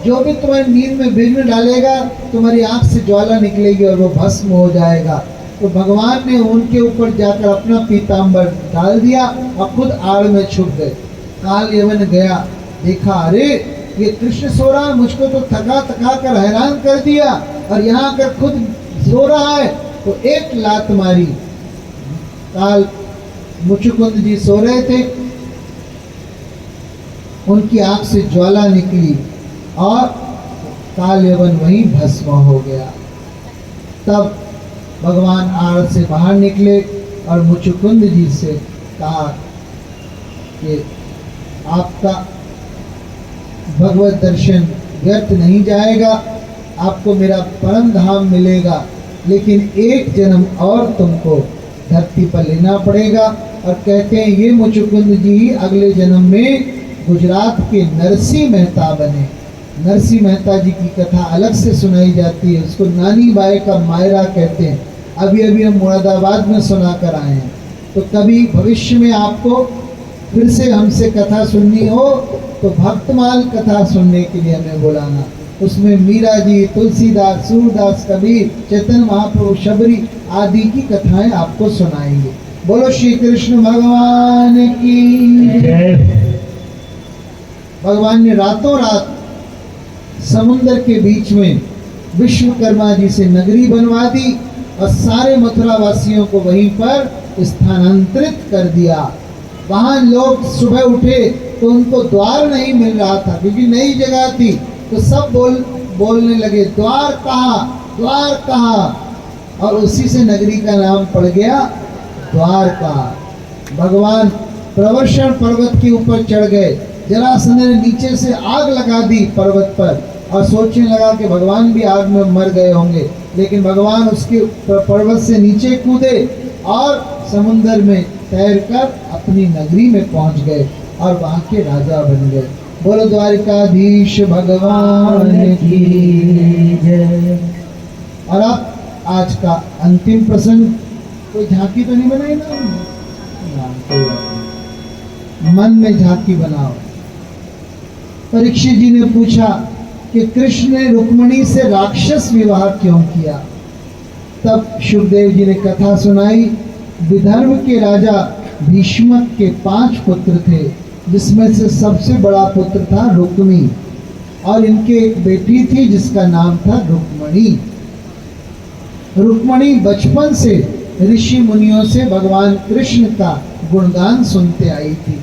Speaker 1: जो भी तुम्हारी नींद में विघ्न डालेगा तुम्हारी आंख से ज्वाला निकलेगी और वो भस्म हो जाएगा। तो भगवान ने उनके ऊपर जाकर अपना पीताम्बर डाल दिया और खुद आड़ में छुप गए। काल यवन गया, देखा अरे ये कृष्ण सो रहा है, मुझको तो थका थका कर हैरान कर दिया और यहाँ कर खुद सो रहा है। तो एक लात मारी। काल मुचुकुंद जी सो रहे थे, उनकी आंख से ज्वाला निकली और काल यवन वहीं भस्म हो गया। तब भगवान आड़ से बाहर निकले और मुचुकुंद जी से कहा कि आपका भगवत दर्शन व्यर्थ नहीं जाएगा, आपको मेरा परम धाम मिलेगा, लेकिन एक जन्म और तुमको धरती पर लेना पड़ेगा। और कहते हैं ये मुचुकुंद जी अगले जन्म में गुजरात के नरसिंह मेहता बने। नरसिंह मेहता जी की कथा अलग से सुनाई जाती है, उसको नानी बाई का मायरा कहते हैं। अभी अभी हम मुरादाबाद में सुना कर आए हैं। तो कभी भविष्य में आपको फिर से हमसे कथा सुननी हो तो भक्तमाल कथा सुनने के लिए हमें बुलाना। उसमें मीरा जी, तुलसीदास, सूरदास, कबीर, चैतन्य महाप्रभु, शबरी आदि की कथाएं आपको सुनाएंगे। बोलो श्री कृष्ण भगवान की जय। भगवान ने रातों रात समुद्र के बीच में विश्वकर्मा जी से नगरी बनवा दी और सारे मथुरा वासियों को वहीं पर स्थानांतरित कर दिया। वहां लोग सुबह उठे तो उनको द्वार नहीं मिल रहा था, क्योंकि नई जगह थी। तो सब बोलने लगे द्वार कहाँ, द्वार कहाँ, और उसी से नगरी का नाम पड़ गया द्वारका। भगवान प्रवर्षण पर्वत के ऊपर चढ़ गए। जरासंध ने नीचे से आग लगा दी पर्वत पर और सोचने लगा कि भगवान भी आग में मर गए होंगे, लेकिन भगवान उसके पर्वत से नीचे कूदे और समुद्र में तैरकर अपनी नगरी में पहुंच गए और वहां के राजा बन गए। बोलो द्वारिकाधीश भगवान की जय। और अब आज का अंतिम प्रसंग, कोई झांकी तो नहीं बनाई ना? मन में झांकी बनाओ। परीक्षित जी ने पूछा कि कृष्ण ने रुक्मिणी से राक्षस विवाह क्यों किया? तब शुभदेव जी ने कथा सुनाई। विदर्भ के राजा भीष्मक के 5 पुत्र थे, जिसमें से सबसे बड़ा पुत्र था रुक्मी और इनके एक बेटी थी जिसका नाम था रुक्मिणी। रुक्मणी बचपन से ऋषि मुनियों से भगवान कृष्ण का गुणगान सुनते आई थी।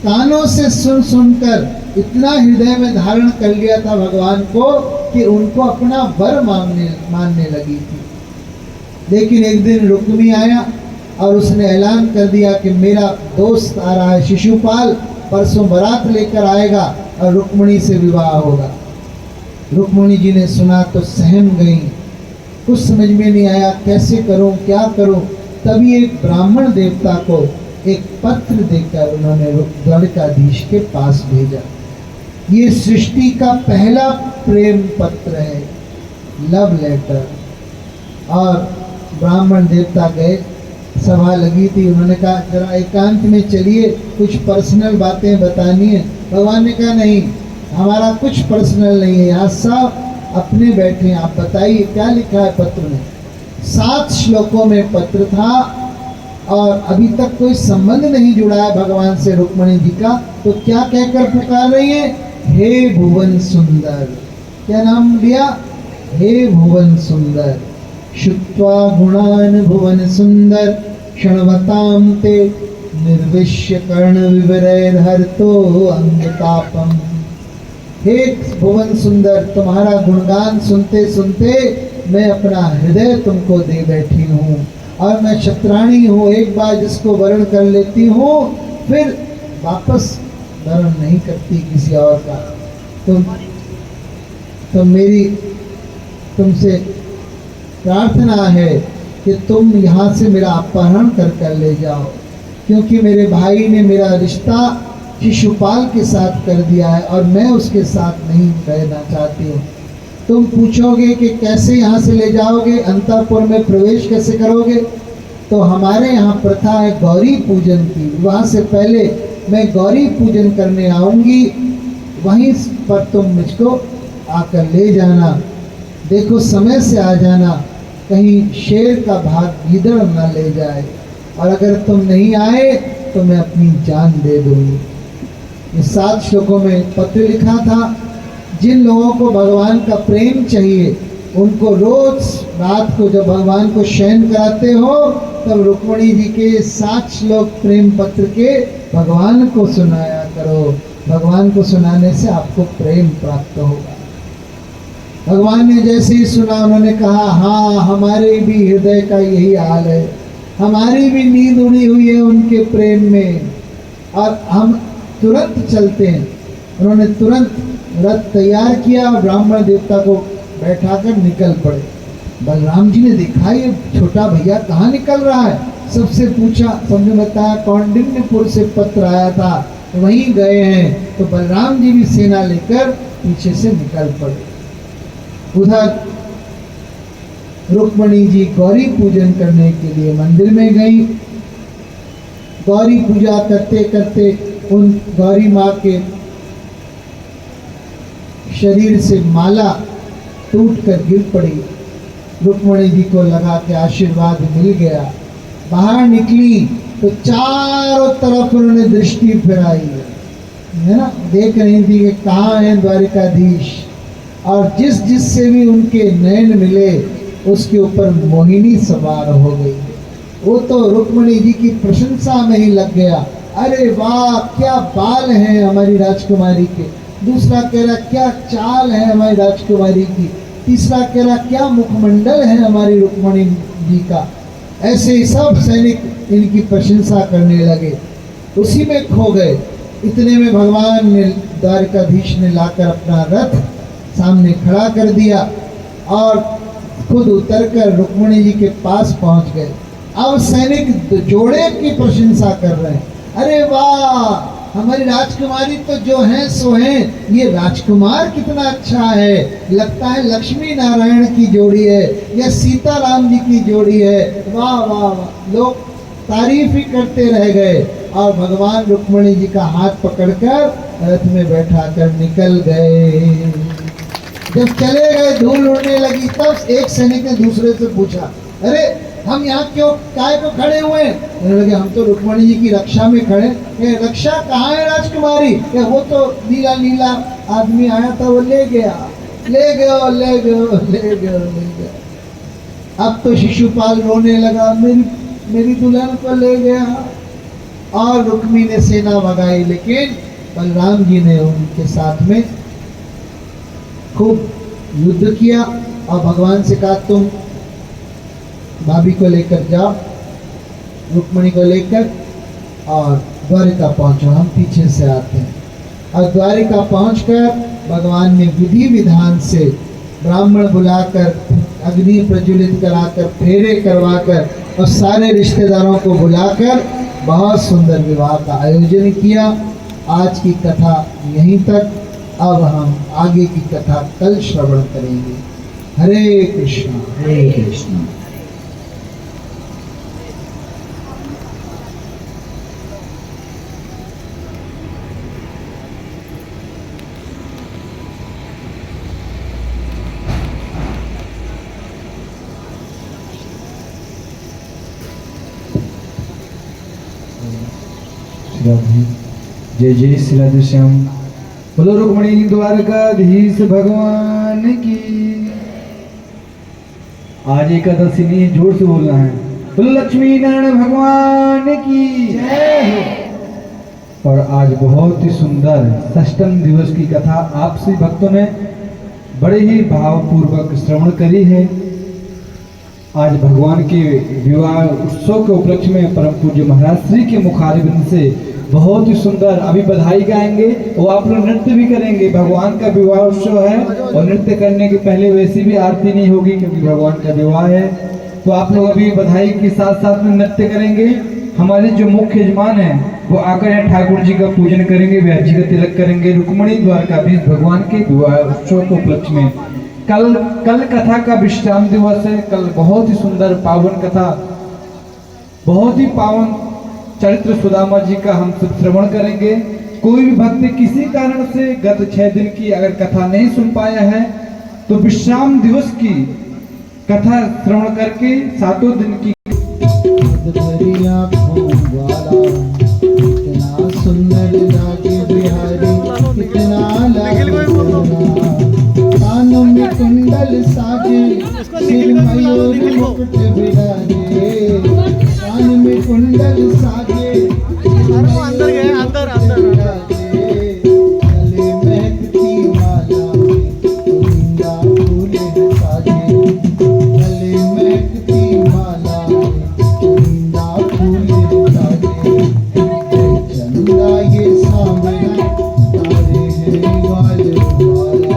Speaker 1: कानों से सुन सुनकर इतना हृदय में धारण कर लिया था भगवान को कि उनको अपना वर मानने लगी थी। लेकिन एक दिन रुक्मी आया और उसने ऐलान कर दिया कि मेरा दोस्त आ रहा है शिशुपाल, परसों बारात लेकर आएगा और रुक्मणी से विवाह होगा। रुक्मणी जी ने सुना तो सहम गई, कुछ समझ में नहीं आया कैसे करूं क्या करूं। तभी एक ब्राह्मण देवता को एक पत्र देकर उन्होंने द्वारकाधीश के पास भेजा। ये सृष्टि का पहला प्रेम पत्र है, लव लेटर। और ब्राह्मण देवता गए, सभा लगी थी, उन्होंने कहा जरा एकांत में चलिए, कुछ पर्सनल बातें बतानी है। भगवान ने कहा नहीं, हमारा कुछ पर्सनल नहीं है, यहाँ सब अपने बैठे हैं, आप बताइए क्या लिखा है पत्र में। 7 श्लोकों में पत्र था और अभी तक कोई संबंध नहीं जुड़ा है भगवान से रुक्मणी जी का। तो क्या कहकर पुकार रही है? हे भुवन सुंदर। क्या नाम दिया? हे भुवन सुंदर। शुत्वा गुणान भुवन सुंदर क्षणवताम ते निर्विश्य कर्ण विवरैर हरतो अंगतापम। हे भुवन सुंदर, तुम्हारा गुणगान सुनते सुनते मैं अपना हृदय तुमको दे बैठी हूँ और मैं क्षत्राणी हूँ, एक बार जिसको वर्ण कर लेती हूँ फिर वापस वर्ण नहीं करती किसी और का। तो मेरी तुमसे प्रार्थना है कि तुम यहाँ से मेरा अपहरण कर ले जाओ, क्योंकि मेरे भाई ने मेरा रिश्ता शिशुपाल के साथ कर दिया है और मैं उसके साथ नहीं रहना चाहती हूँ। तुम पूछोगे कि कैसे यहाँ से ले जाओगे, अंतःपुर में प्रवेश कैसे करोगे? तो हमारे यहाँ प्रथा है गौरी पूजन की। वहाँ से पहले मैं गौरी पूजन करने आऊँगी, वहीं पर तुम मुझको आकर ले जाना। देखो समय से आ जाना, कहीं शेर का भाग गीदड़ न ले जाए, और अगर तुम नहीं आए तो मैं अपनी जान दे दूँगी। ये 7 श्लोकों में पत्र लिखा था। जिन लोगों को भगवान का प्रेम चाहिए उनको रोज रात को जब भगवान को शयन कराते हो तब रुक्मणी जी के 7 श्लोक प्रेम पत्र के भगवान को सुनाया करो। भगवान को सुनाने से आपको प्रेम प्राप्त होगा। भगवान ने जैसे ही सुना उन्होंने कहा हाँ, हमारे भी हृदय का यही हाल है, हमारी भी नींद उड़ी हुई है उनके प्रेम में, और हम तुरंत चलते हैं। उन्होंने तुरंत रथ तैयार किया और ब्राह्मण देवता को बैठाकर निकल पड़े। बलराम जी ने देखा ये छोटा भैया कहाँ निकल रहा है, सबसे पूछा, सबने बताया कौंडिन्यपुर से पत्र आया था, वहीं गए हैं। तो बलराम जी भी सेना लेकर पीछे से निकल पड़े। उधर रुक्मणी जी गौरी पूजन करने के लिए मंदिर में गई। गौरी पूजा करते करते उन गौरी माँ के शरीर से माला टूटकर गिर पड़ी। रुक्मणी जी को लगा कि आशीर्वाद मिल गया। बाहर निकली तो चारों तरफ उन्होंने दृष्टि फिराई, है ना, देख रही थी कि कहाँ है द्वारिकाधीश, और जिस जिससे भी उनके नयन मिले उसके ऊपर मोहिनी सवार हो गई। वो तो रुक्मणी जी की प्रशंसा में ही लग गया। अरे वाह, क्या बाल हैं हमारी राजकुमारी के। दूसरा कह रहा क्या चाल है हमारी राजकुमारी की। तीसरा कह रहा क्या मुखमंडल है हमारी रुक्मणी जी का। ऐसे ही सब सैनिक इनकी प्रशंसा करने लगे, उसी में खो गए। इतने में भगवान ने द्वारकाधीश ने लाकर अपना रथ सामने खड़ा कर दिया और खुद उतरकर रुक्मणी जी के पास पहुंच गए। अब सैनिक जोड़े की प्रशंसा कर रहे हैं। अरे वाह, हमारी राजकुमारी तो जो है सो है, ये राजकुमार कितना अच्छा है, लगता है लक्ष्मी नारायण की जोड़ी है या सीता राम जी की जोड़ी है। वाह वाह वाह, लोग तारीफ ही करते रह गए और भगवान रुक्मणी जी का हाथ पकड़कर रथ में बैठा कर निकल गए। जब चले गए धूल उड़ने लगी, तब एक सैनिक ने दूसरे से पूछा, अरे हम यहाँ क्यों काय को खड़े हुए हैं? कहने लगे हम तो रुक्मणी जी की रक्षा में खड़े। रक्षा कहाँ है राजकुमारी? वो तो नीला नीला आदमी आया था, वो ले गया ले गया ले गया ले गया ले गया। अब तो शिशुपाल रोने लगा, मेरी दुल्हन को ले गया। और रुक्मी ने सेना भगाई, लेकिन बलराम जी ने उनके साथ में खूब युद्ध किया और भगवान से कहा तुम भाभी को लेकर जाओ, रुक्मणी को लेकर, और द्वारिका पहुंचो, हम पीछे से आते हैं। और द्वारिका पहुंचकर भगवान ने विधि विधान से ब्राह्मण बुलाकर, अग्नि प्रज्वलित कराकर, फेरे करवाकर और सारे रिश्तेदारों को बुलाकर बहुत सुंदर विवाह का आयोजन किया। आज की कथा यहीं तक। अब हम आगे की कथा कल श्रवण करेंगे। हरे कृष्णा हरे कृष्णा।
Speaker 2: जय जय श्री राधे श्याम। बोलो रुक्मणी द्वारकाधीश भगवान की। आज एकादशी नहीं, जोर से बोलना है। बोलो लक्ष्मी नारायण भगवान की जय। और आज बहुत ही सुंदर षष्ठम दिवस की कथा आप सभी भक्तों ने बड़े ही भावपूर्वक श्रवण करी है। आज भगवान के विवाह उत्सव के उपलक्ष्य में परम पूज्य महाराज श्री के मुखारबिंद से बहुत ही सुंदर अभी बधाई गाएंगे, वो आप लोग नृत्य भी करेंगे। भगवान का विवाह उत्सव है और नृत्य करने के पहले वैसी भी आरती नहीं होगी क्योंकि भगवान का विवाह है। तो आप लोग अभी बधाई के साथ साथ में नृत्य करेंगे। हमारे जो मुख्य यजमान हैं वो आकर यहाँ ठाकुर जी का पूजन करेंगे, व्यास जी का तिलक करेंगे। रुक्मणी द्वारकाधीश भगवान के विवाह उत्सव के उपलक्ष्य में कल कथा का विश्राम दिवस है। कल बहुत ही सुंदर पावन कथा, बहुत ही पावन चरित्र सुदामा जी का हम सब श्रवण करेंगे। कोई भी भक्त किसी कारण से गत 6 दिन की अगर कथा नहीं सुन पाया है तो विश्राम दिवस की कथा श्रवण करके 7 दिन की
Speaker 1: कितना सुंदर लागे बिहारी, कितना लागे कानों में कुंडल साजे, सिर मयूर मुकुट विराजे। कान में कुंडल साजे,
Speaker 3: अंदर गए, अंदर अंदर
Speaker 1: गले महकती माला में गोविंदा फूल साजे। गले महकती माला में गोविंदा फूल साजे। चंदा ये सामना तारे हैं ग्वाल वाला,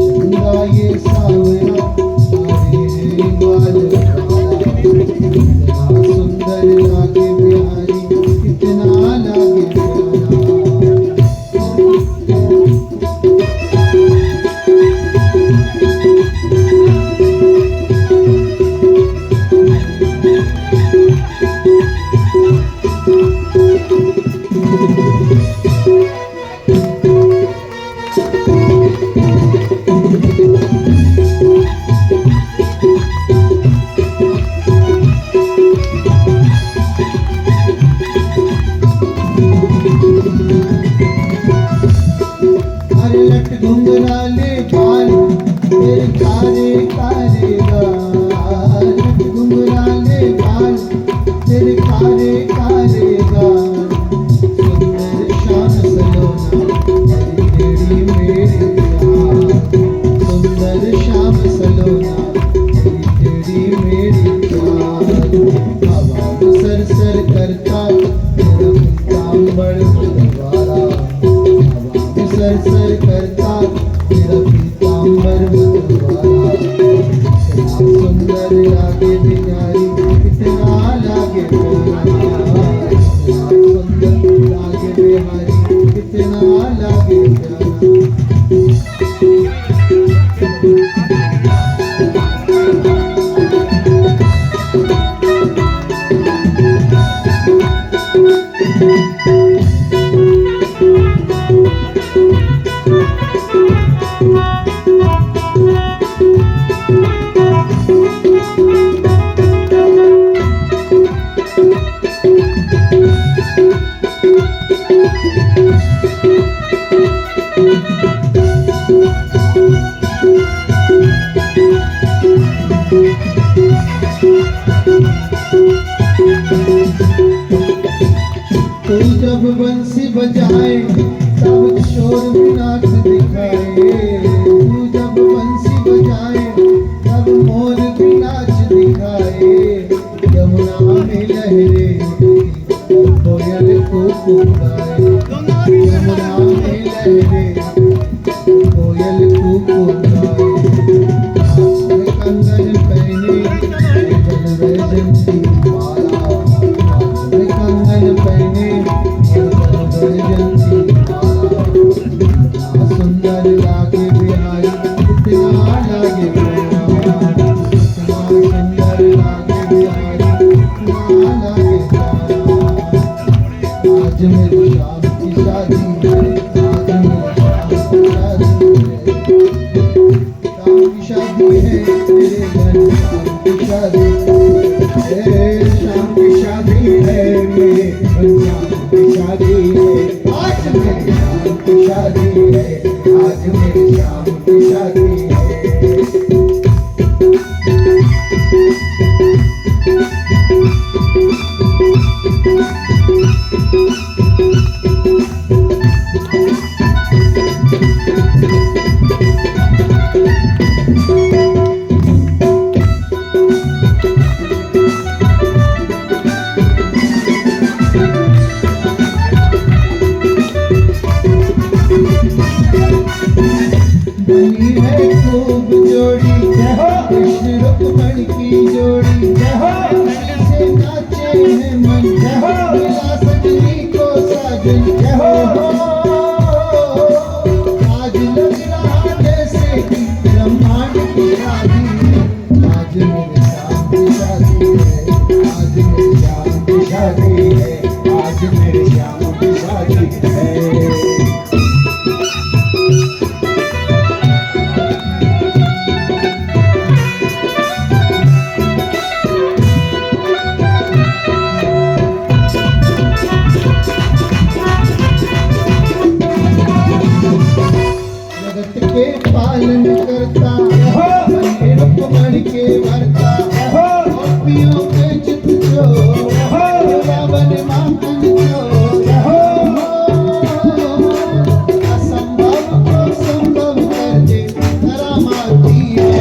Speaker 1: चंदा ये सामना तारे हैं ग्वाल वाला। कितना सुंदर लागे बिहारी, कितना लागे प्यारा। अरे लट घुंघराले बाल तेरे कारे कारे गाल, लट घुंघराले बाल तेरे कारे कारे गाल। सुंदर शान सलोना तेरी टेढ़ी मेरी चाल, सुंदर श्याम सलोना तेरी टेढ़ी मेरी चाल। हवा में सर सर करता तेरा पीतांबर मधवारा, सर सर करता तेरा पीतांबर मधवारा। कितना सुंदर लागे बिहारी, कितना लागे प्यारा। कितना सुंदर लागे बिहारी, कितना लागे प्यारा। बंसी बजाए तब शोर मीनाक्ष दिखाए। तू जब बंसी बजाए तब मोर मीनाक्ष दिखाए। यमुना में लहरे कोयल कुकुराए। यमुना में लहरे कोयल कुकुराए। हाथ में कंगन पहने जल वैजंती माला। हाथ में कंगन पहने जल वैजंती माला। कितना सुंदर लागे बिहारी, कितना लागे बिहारी, कितना सुंदर लागे बिहारी, कितना लागे बिहारी। आज मेरी शाम की शादी है। आज मेरी शाम की शादी है। शाम की शादी है मेरे घर शाम की शादी है। शाम की शादी है। आज मेरी शाम की शादी है। आज मेरी शाम की शादी है। बनी है खूब जोड़ी कृष्ण रुक्मणी की जोड़ी। से नाचे हैं मन मिला सजनी को साजन। आज लग रहा जैसे कि ब्रह्मांड की शादी है। आज मेरे शाम की शादी है। आज मेरी शाम की शादी है। आज मेरे शाम की शादी है। जगत के पालन करता बने रुक्मणी के भरता। गोपियों के चित जो रावण माखन जो। असंभव को संभव कर दे करामाती है।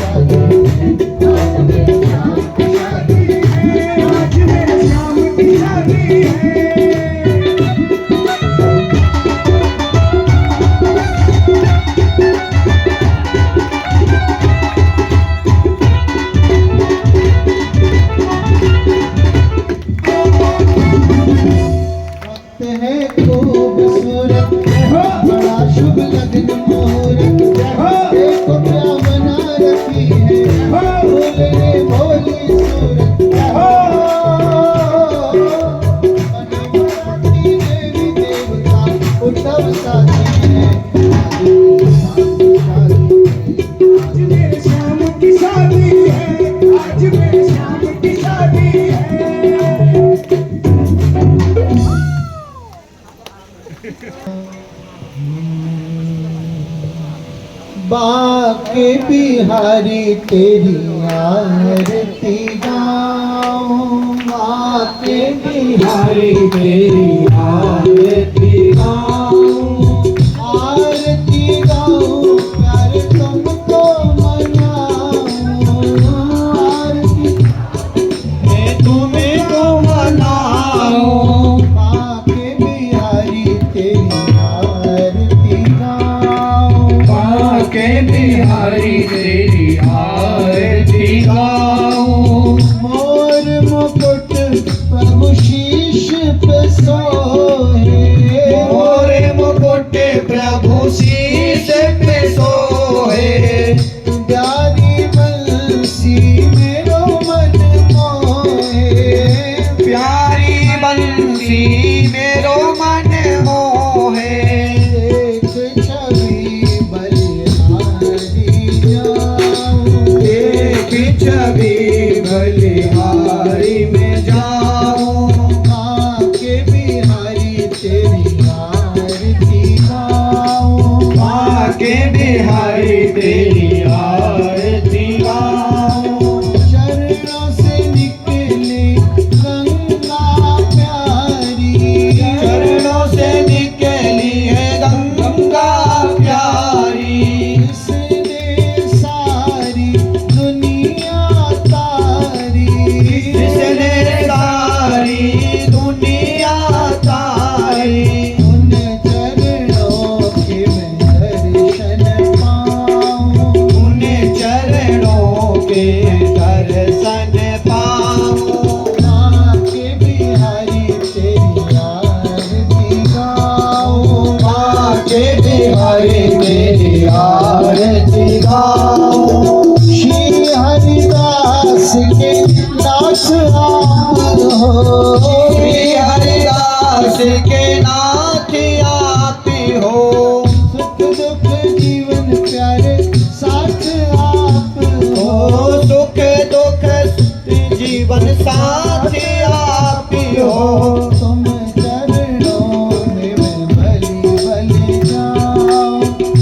Speaker 1: आज मेरी शाम की शादी है। आज मेरी शाम की शादी है। वक्त है खूबसूरत बड़ा शुभ लग्न मुहूर्त। देखो क्या बना रखी है भोले भोली सूरत। बने बराती देवी देवता उद्धव साथी है। आज मेरी शाम की शादी है। आज मेरी शाम की शादी है। बाके बिहारी तेरी आरती गाऊं। बाके बिहारी तेरी आरती गाऊं। आरती गाऊं प्यार तुमको मनाऊं। आरती मैं तुम्हें को मनाऊं। बाके बिहारी तेरी आरती गाऊं।
Speaker 2: बाके बिहारी तेरी आरती गाऊं।
Speaker 1: मोर मुकुट प्रभु शीश पे सोहे।
Speaker 2: मोर मुकुट प्रभु शीश पे सोहे।
Speaker 1: प्यारी बंसी मेरो मन मोहे।
Speaker 2: प्यारी बंसी मेरो मन मोहे।
Speaker 1: एक छवि बलिहारी जाऊं।
Speaker 2: एक छवि बलिहारी में जाऊं।
Speaker 1: बाके बिहारी तेरी आरती गाऊं।
Speaker 2: बाके बिहारी तेरी आरती गाऊं।
Speaker 1: चरणों से निकले गंगा प्यारी।
Speaker 4: के दर्शन पाऊं।
Speaker 1: माँ के बिहारी तेरी आरती गाऊं।
Speaker 4: माँ के बिहारी तेरी आरती गाऊं।
Speaker 1: श्री हरिदास के नाथ आप हो।
Speaker 4: श्री हरिदास के नाथ आप हो।
Speaker 1: सुख दुख जीवन प्यारे साथ आप
Speaker 4: ओ
Speaker 1: हो।
Speaker 4: सुख दुख जीवन साथ आप हो।
Speaker 1: तुम चरणों में मैं बलि बलि जाऊं।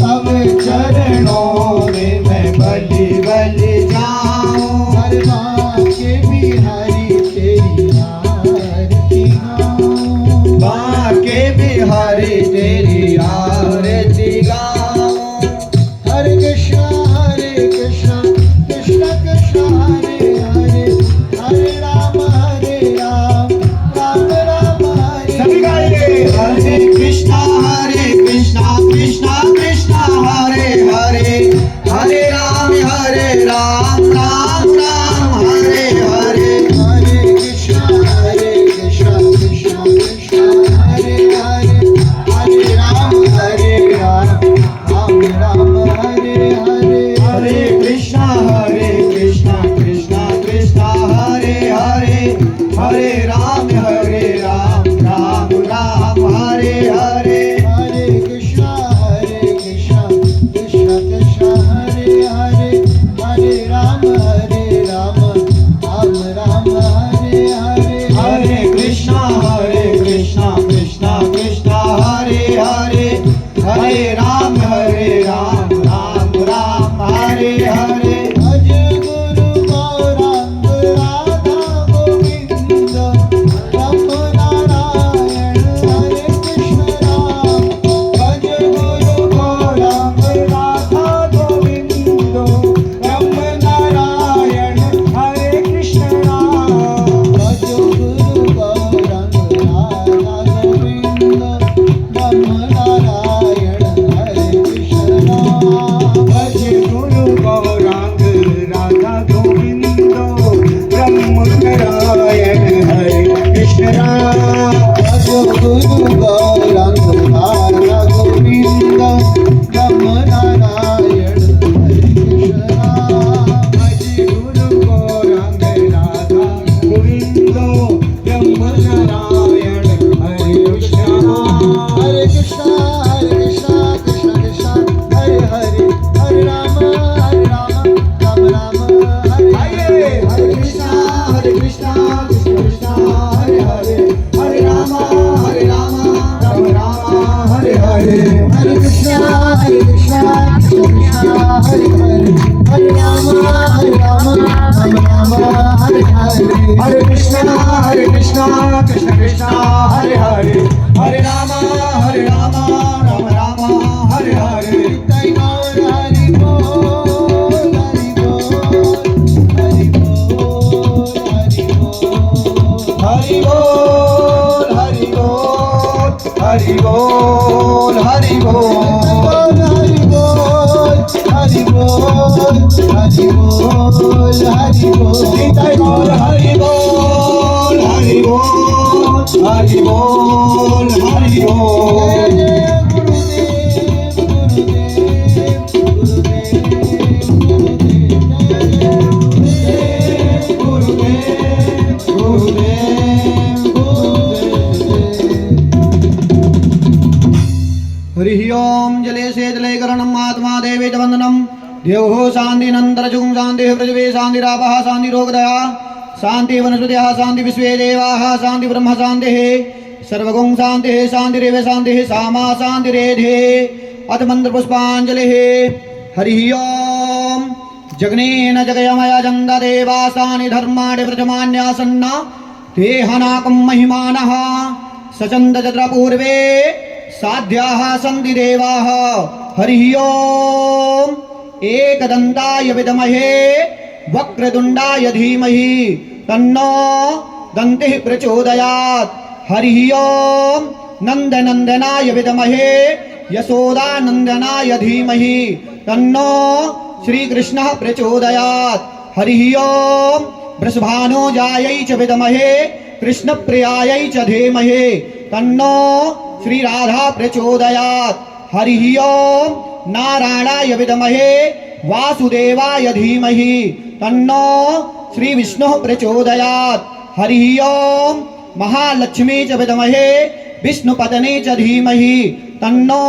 Speaker 1: अब
Speaker 4: चरणों में मैं बलि बलि जाऊं।
Speaker 1: हर माँ के बिहारी तेरी आरती गाऊं।
Speaker 4: माँ के बिहारी तेरी आरती गाऊं।
Speaker 1: हरे कृष्णा कृष्ण कृष्ण हरे हरे, हरे राम राम राम हरे।
Speaker 4: सभी गाइए। हरे कृष्णा कृष्णा कृष्णा हरे हरे, हरे राम राम राम हरे हरे।
Speaker 1: हरे कृष्णा कृष्ण कृष्ण हरे हरे, हरे राम राम हरे हरे।
Speaker 4: हरे कृष्णा कृष्णा कृष्णा हरे हरे, हरे राम राम हरे हरे।
Speaker 1: हरे कृष्णा कृष्ण कृष्ण हरे हरे, हरे राम राम हरे हरे।
Speaker 4: हरे कृष्णा कृष्णा कृष्णा हरे हरे, हरे राम राम हरे हरे।
Speaker 1: भज गुरु गौरांग राधा गोविंद, ब्रह्म नारायण हरे कृष्ण राम। भज गुरु गौरांग राधा गोविंद, ब्रह्म नारायण हरे कृष्ण राम। भज गुरु गौरांग राधा गोविंद, ब्रह्म नारायण हरे कृष्ण राम।
Speaker 4: भज गुरु गौरांग राधा गोविंद, ब्रह्म नारायण हरे कृष्ण राम।
Speaker 1: भज गुरु गौरांग राधा गोविंद, ब्रह्म नारायण हरे कृष्ण राम।
Speaker 4: भज गुरु गौरांग राधा गोविंद, ब्रह्म नारायण हरे कृष्ण राम।
Speaker 1: हरे कृष्णा कृष्ण कृष्ण हरे हरे, हरे राम राम राम हरे हरे।
Speaker 4: हरे कृष्णा कृष्ण कृष्ण हरे हरे, हरे राम राम राम हरे हरे।
Speaker 1: हरे कृष्णा कृष्ण कृष्ण हरे हरे, हरे राम राम राम हरे हरे।
Speaker 4: हरे कृष्णा कृष्ण कृष्ण हरे हरे, हरे राम राम राम हरे हरे।
Speaker 1: जय गौर हरि बोल हरि बोल हरि बोल हरि बोल।
Speaker 4: हरि बोल हरि बोल हरि बोल हरि बोल।
Speaker 1: हरि बोल हरि बोल हरि बोल हरि बोल।
Speaker 4: जय बोल हरि बोल हरि बोल हरि बोल हरि बोल।
Speaker 1: जय गुरुदेव गुरुदेव गुरुदेव
Speaker 4: गुरुदेव हरि ओम। जले से जले करणम आत्मा देवे वंदनम। देवो शांति नंतरजुम शांति पृथ्वी शांतिरापः शांति रोगदया शांति वनस्पतयः शांति विश्वे देवाः शांति ब्रह्म शांतिः सर्वगुण शांतिः शांतिरेव शांतिः सामा शांतिरेधे। अथ मंत्र पुष्पांजलिः। हरि ओम। जगनेन जगयमय जन्द देवासानि धर्माणि प्रथमान्यासन्ना देहनाकं महिमानः सचन्द तत्र पूर्वे साध्याः सन्ति देवाः। हरि ओम। एकदन्ताय विद्महे वक्रतुण्डाय धीमहि तन्नो दन्तिः प्रचोदयात्। हरि ओम। नन्दनन्दनाय विद्महे यशोदानन्दनाय धीमहि तन्नो श्रीकृष्णः प्रचोदयात्। हरिः ओम वृषभानो जायै च विद्महे कृष्ण प्रियायै च धीमहि तन्नो श्री राधा प्रचोदयात् हरिः ओम नारायणाय विद्महे वासुदेवाय धीमहि तन्नो श्री विष्णुः प्रचोदयात् हरिः ओम महालक्ष्मी च विद्महे विष्णुपत्नी च धीमहि तन्नो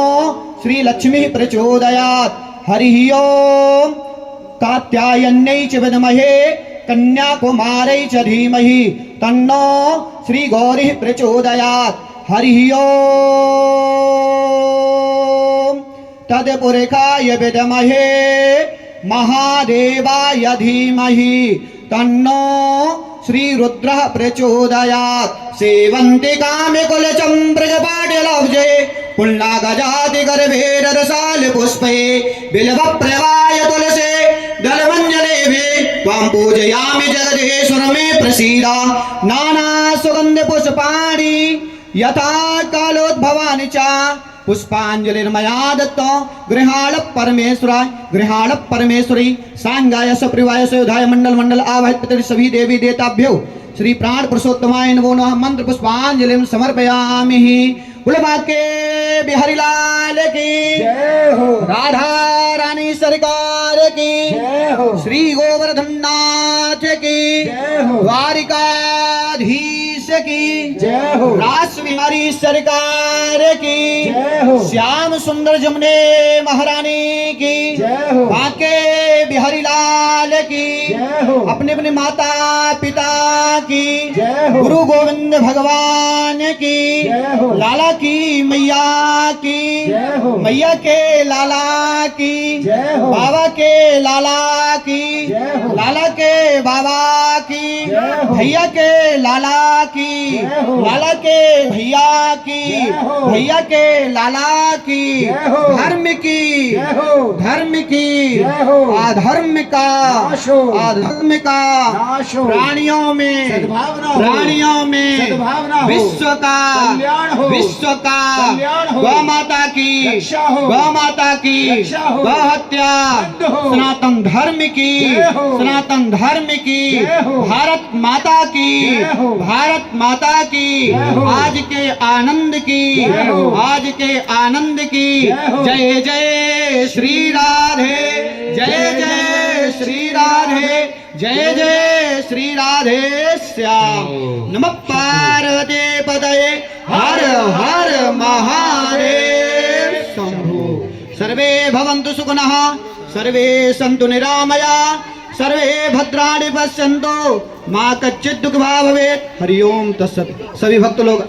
Speaker 4: श्री लक्ष्मी प्रचोदयात् हरिः ओम कात्यायन्यै च विद्महे कन्याकुमारै च धीमहि तन्नो श्री गौरी प्रचोदयात् हरिः ओम तत्पुरुषाय विद्महे महादेवाय धीमहि तन्नो श्री रुद्रः प्रचोदयात् सेवन्ति कामे कुलचम्प्रजपाटलब्जे पुल्लागजाति गर्भे रसाल पुष्पे बिल्वप्रवाय तुलसे दलमञ्जलेभे त्वां पूजयामि जगदीश्वर मे प्रसीद नाना सुगन्ध पुष्पाणि यथा कालोद्भवानि च पुष्पांजलिर्मया दत्तो गृहाण परमेश्वरी सांगाय सप्रिवाय सुधाय मंडल मंडल आवाहित सभी देवी देवताभ्यो श्री प्राण पुरुषोत्तमाय नमो नमः मंत्र पुष्पांजलिं समर्पयामि। के बिहारी लाल की
Speaker 2: जय हो,
Speaker 4: राधा रानी सरकार की
Speaker 2: जय हो,
Speaker 4: श्री गोवर्धन नाथ की
Speaker 2: जय हो,
Speaker 4: द्वारिकाधीश की
Speaker 2: जय हो,
Speaker 4: रास बिहारी सरकार की
Speaker 2: जय हो,
Speaker 4: श्याम सुंदर जमुने महारानी की
Speaker 2: जय हो,
Speaker 4: बाके बिहारी लाल की
Speaker 2: जय हो,
Speaker 4: अपने अपने माता पिता की
Speaker 2: जय हो,
Speaker 4: गुरु गोविंद भगवान की
Speaker 2: जय हो,
Speaker 4: लाला की मैया की
Speaker 2: जय हो,
Speaker 4: मैया के लाला की
Speaker 2: जय हो,
Speaker 4: बाबा के लाला की
Speaker 2: जय हो,
Speaker 4: लाला के बाबा की
Speaker 2: जय हो,
Speaker 4: भैया के लाला की
Speaker 2: जय हो,
Speaker 4: लाला के भैया की
Speaker 2: जय हो,
Speaker 4: भैया के लाला की
Speaker 2: जय हो,
Speaker 4: धर्म की
Speaker 2: जय हो,
Speaker 4: धर्म की
Speaker 2: जय हो,
Speaker 4: अधर्म का
Speaker 2: नाश हो,
Speaker 4: अधर्म का
Speaker 2: नाश हो,
Speaker 4: प्राणियों में
Speaker 2: सद्भावना हो,
Speaker 4: प्राणियों में
Speaker 2: सद्भावना हो,
Speaker 4: विश्व का
Speaker 2: कल्याण हो,
Speaker 4: विश्व का
Speaker 2: कल्याण हो,
Speaker 4: गौ माता की
Speaker 2: रक्षा हो,
Speaker 4: गौ माता की
Speaker 2: रक्षा हो,
Speaker 4: गौ हत्या
Speaker 2: बंद हो,
Speaker 4: सनातन धर्म की
Speaker 2: जय हो,
Speaker 4: सनातन धर्म की
Speaker 2: जय हो,
Speaker 4: भारत माता की
Speaker 2: जय हो,
Speaker 4: भारत माता की
Speaker 2: जय हो,
Speaker 4: आज के आनंद की
Speaker 2: जय हो,
Speaker 4: आज के आनंद की
Speaker 2: जय हो,
Speaker 4: जय जय श्री राधे जय जय श्री राधे जय जय श्री राधे श्याम नमः पार्वती पतये हर हर महादेव शंभो सर्वे भवन्तु सुखिनः सर्वे सन्तु निरामया सर्वे भद्राणि पश्यन्तु मा कच्चित् दुःखभाग् भवेत् हरि ओम तत्सत्। सभी भक्त लोग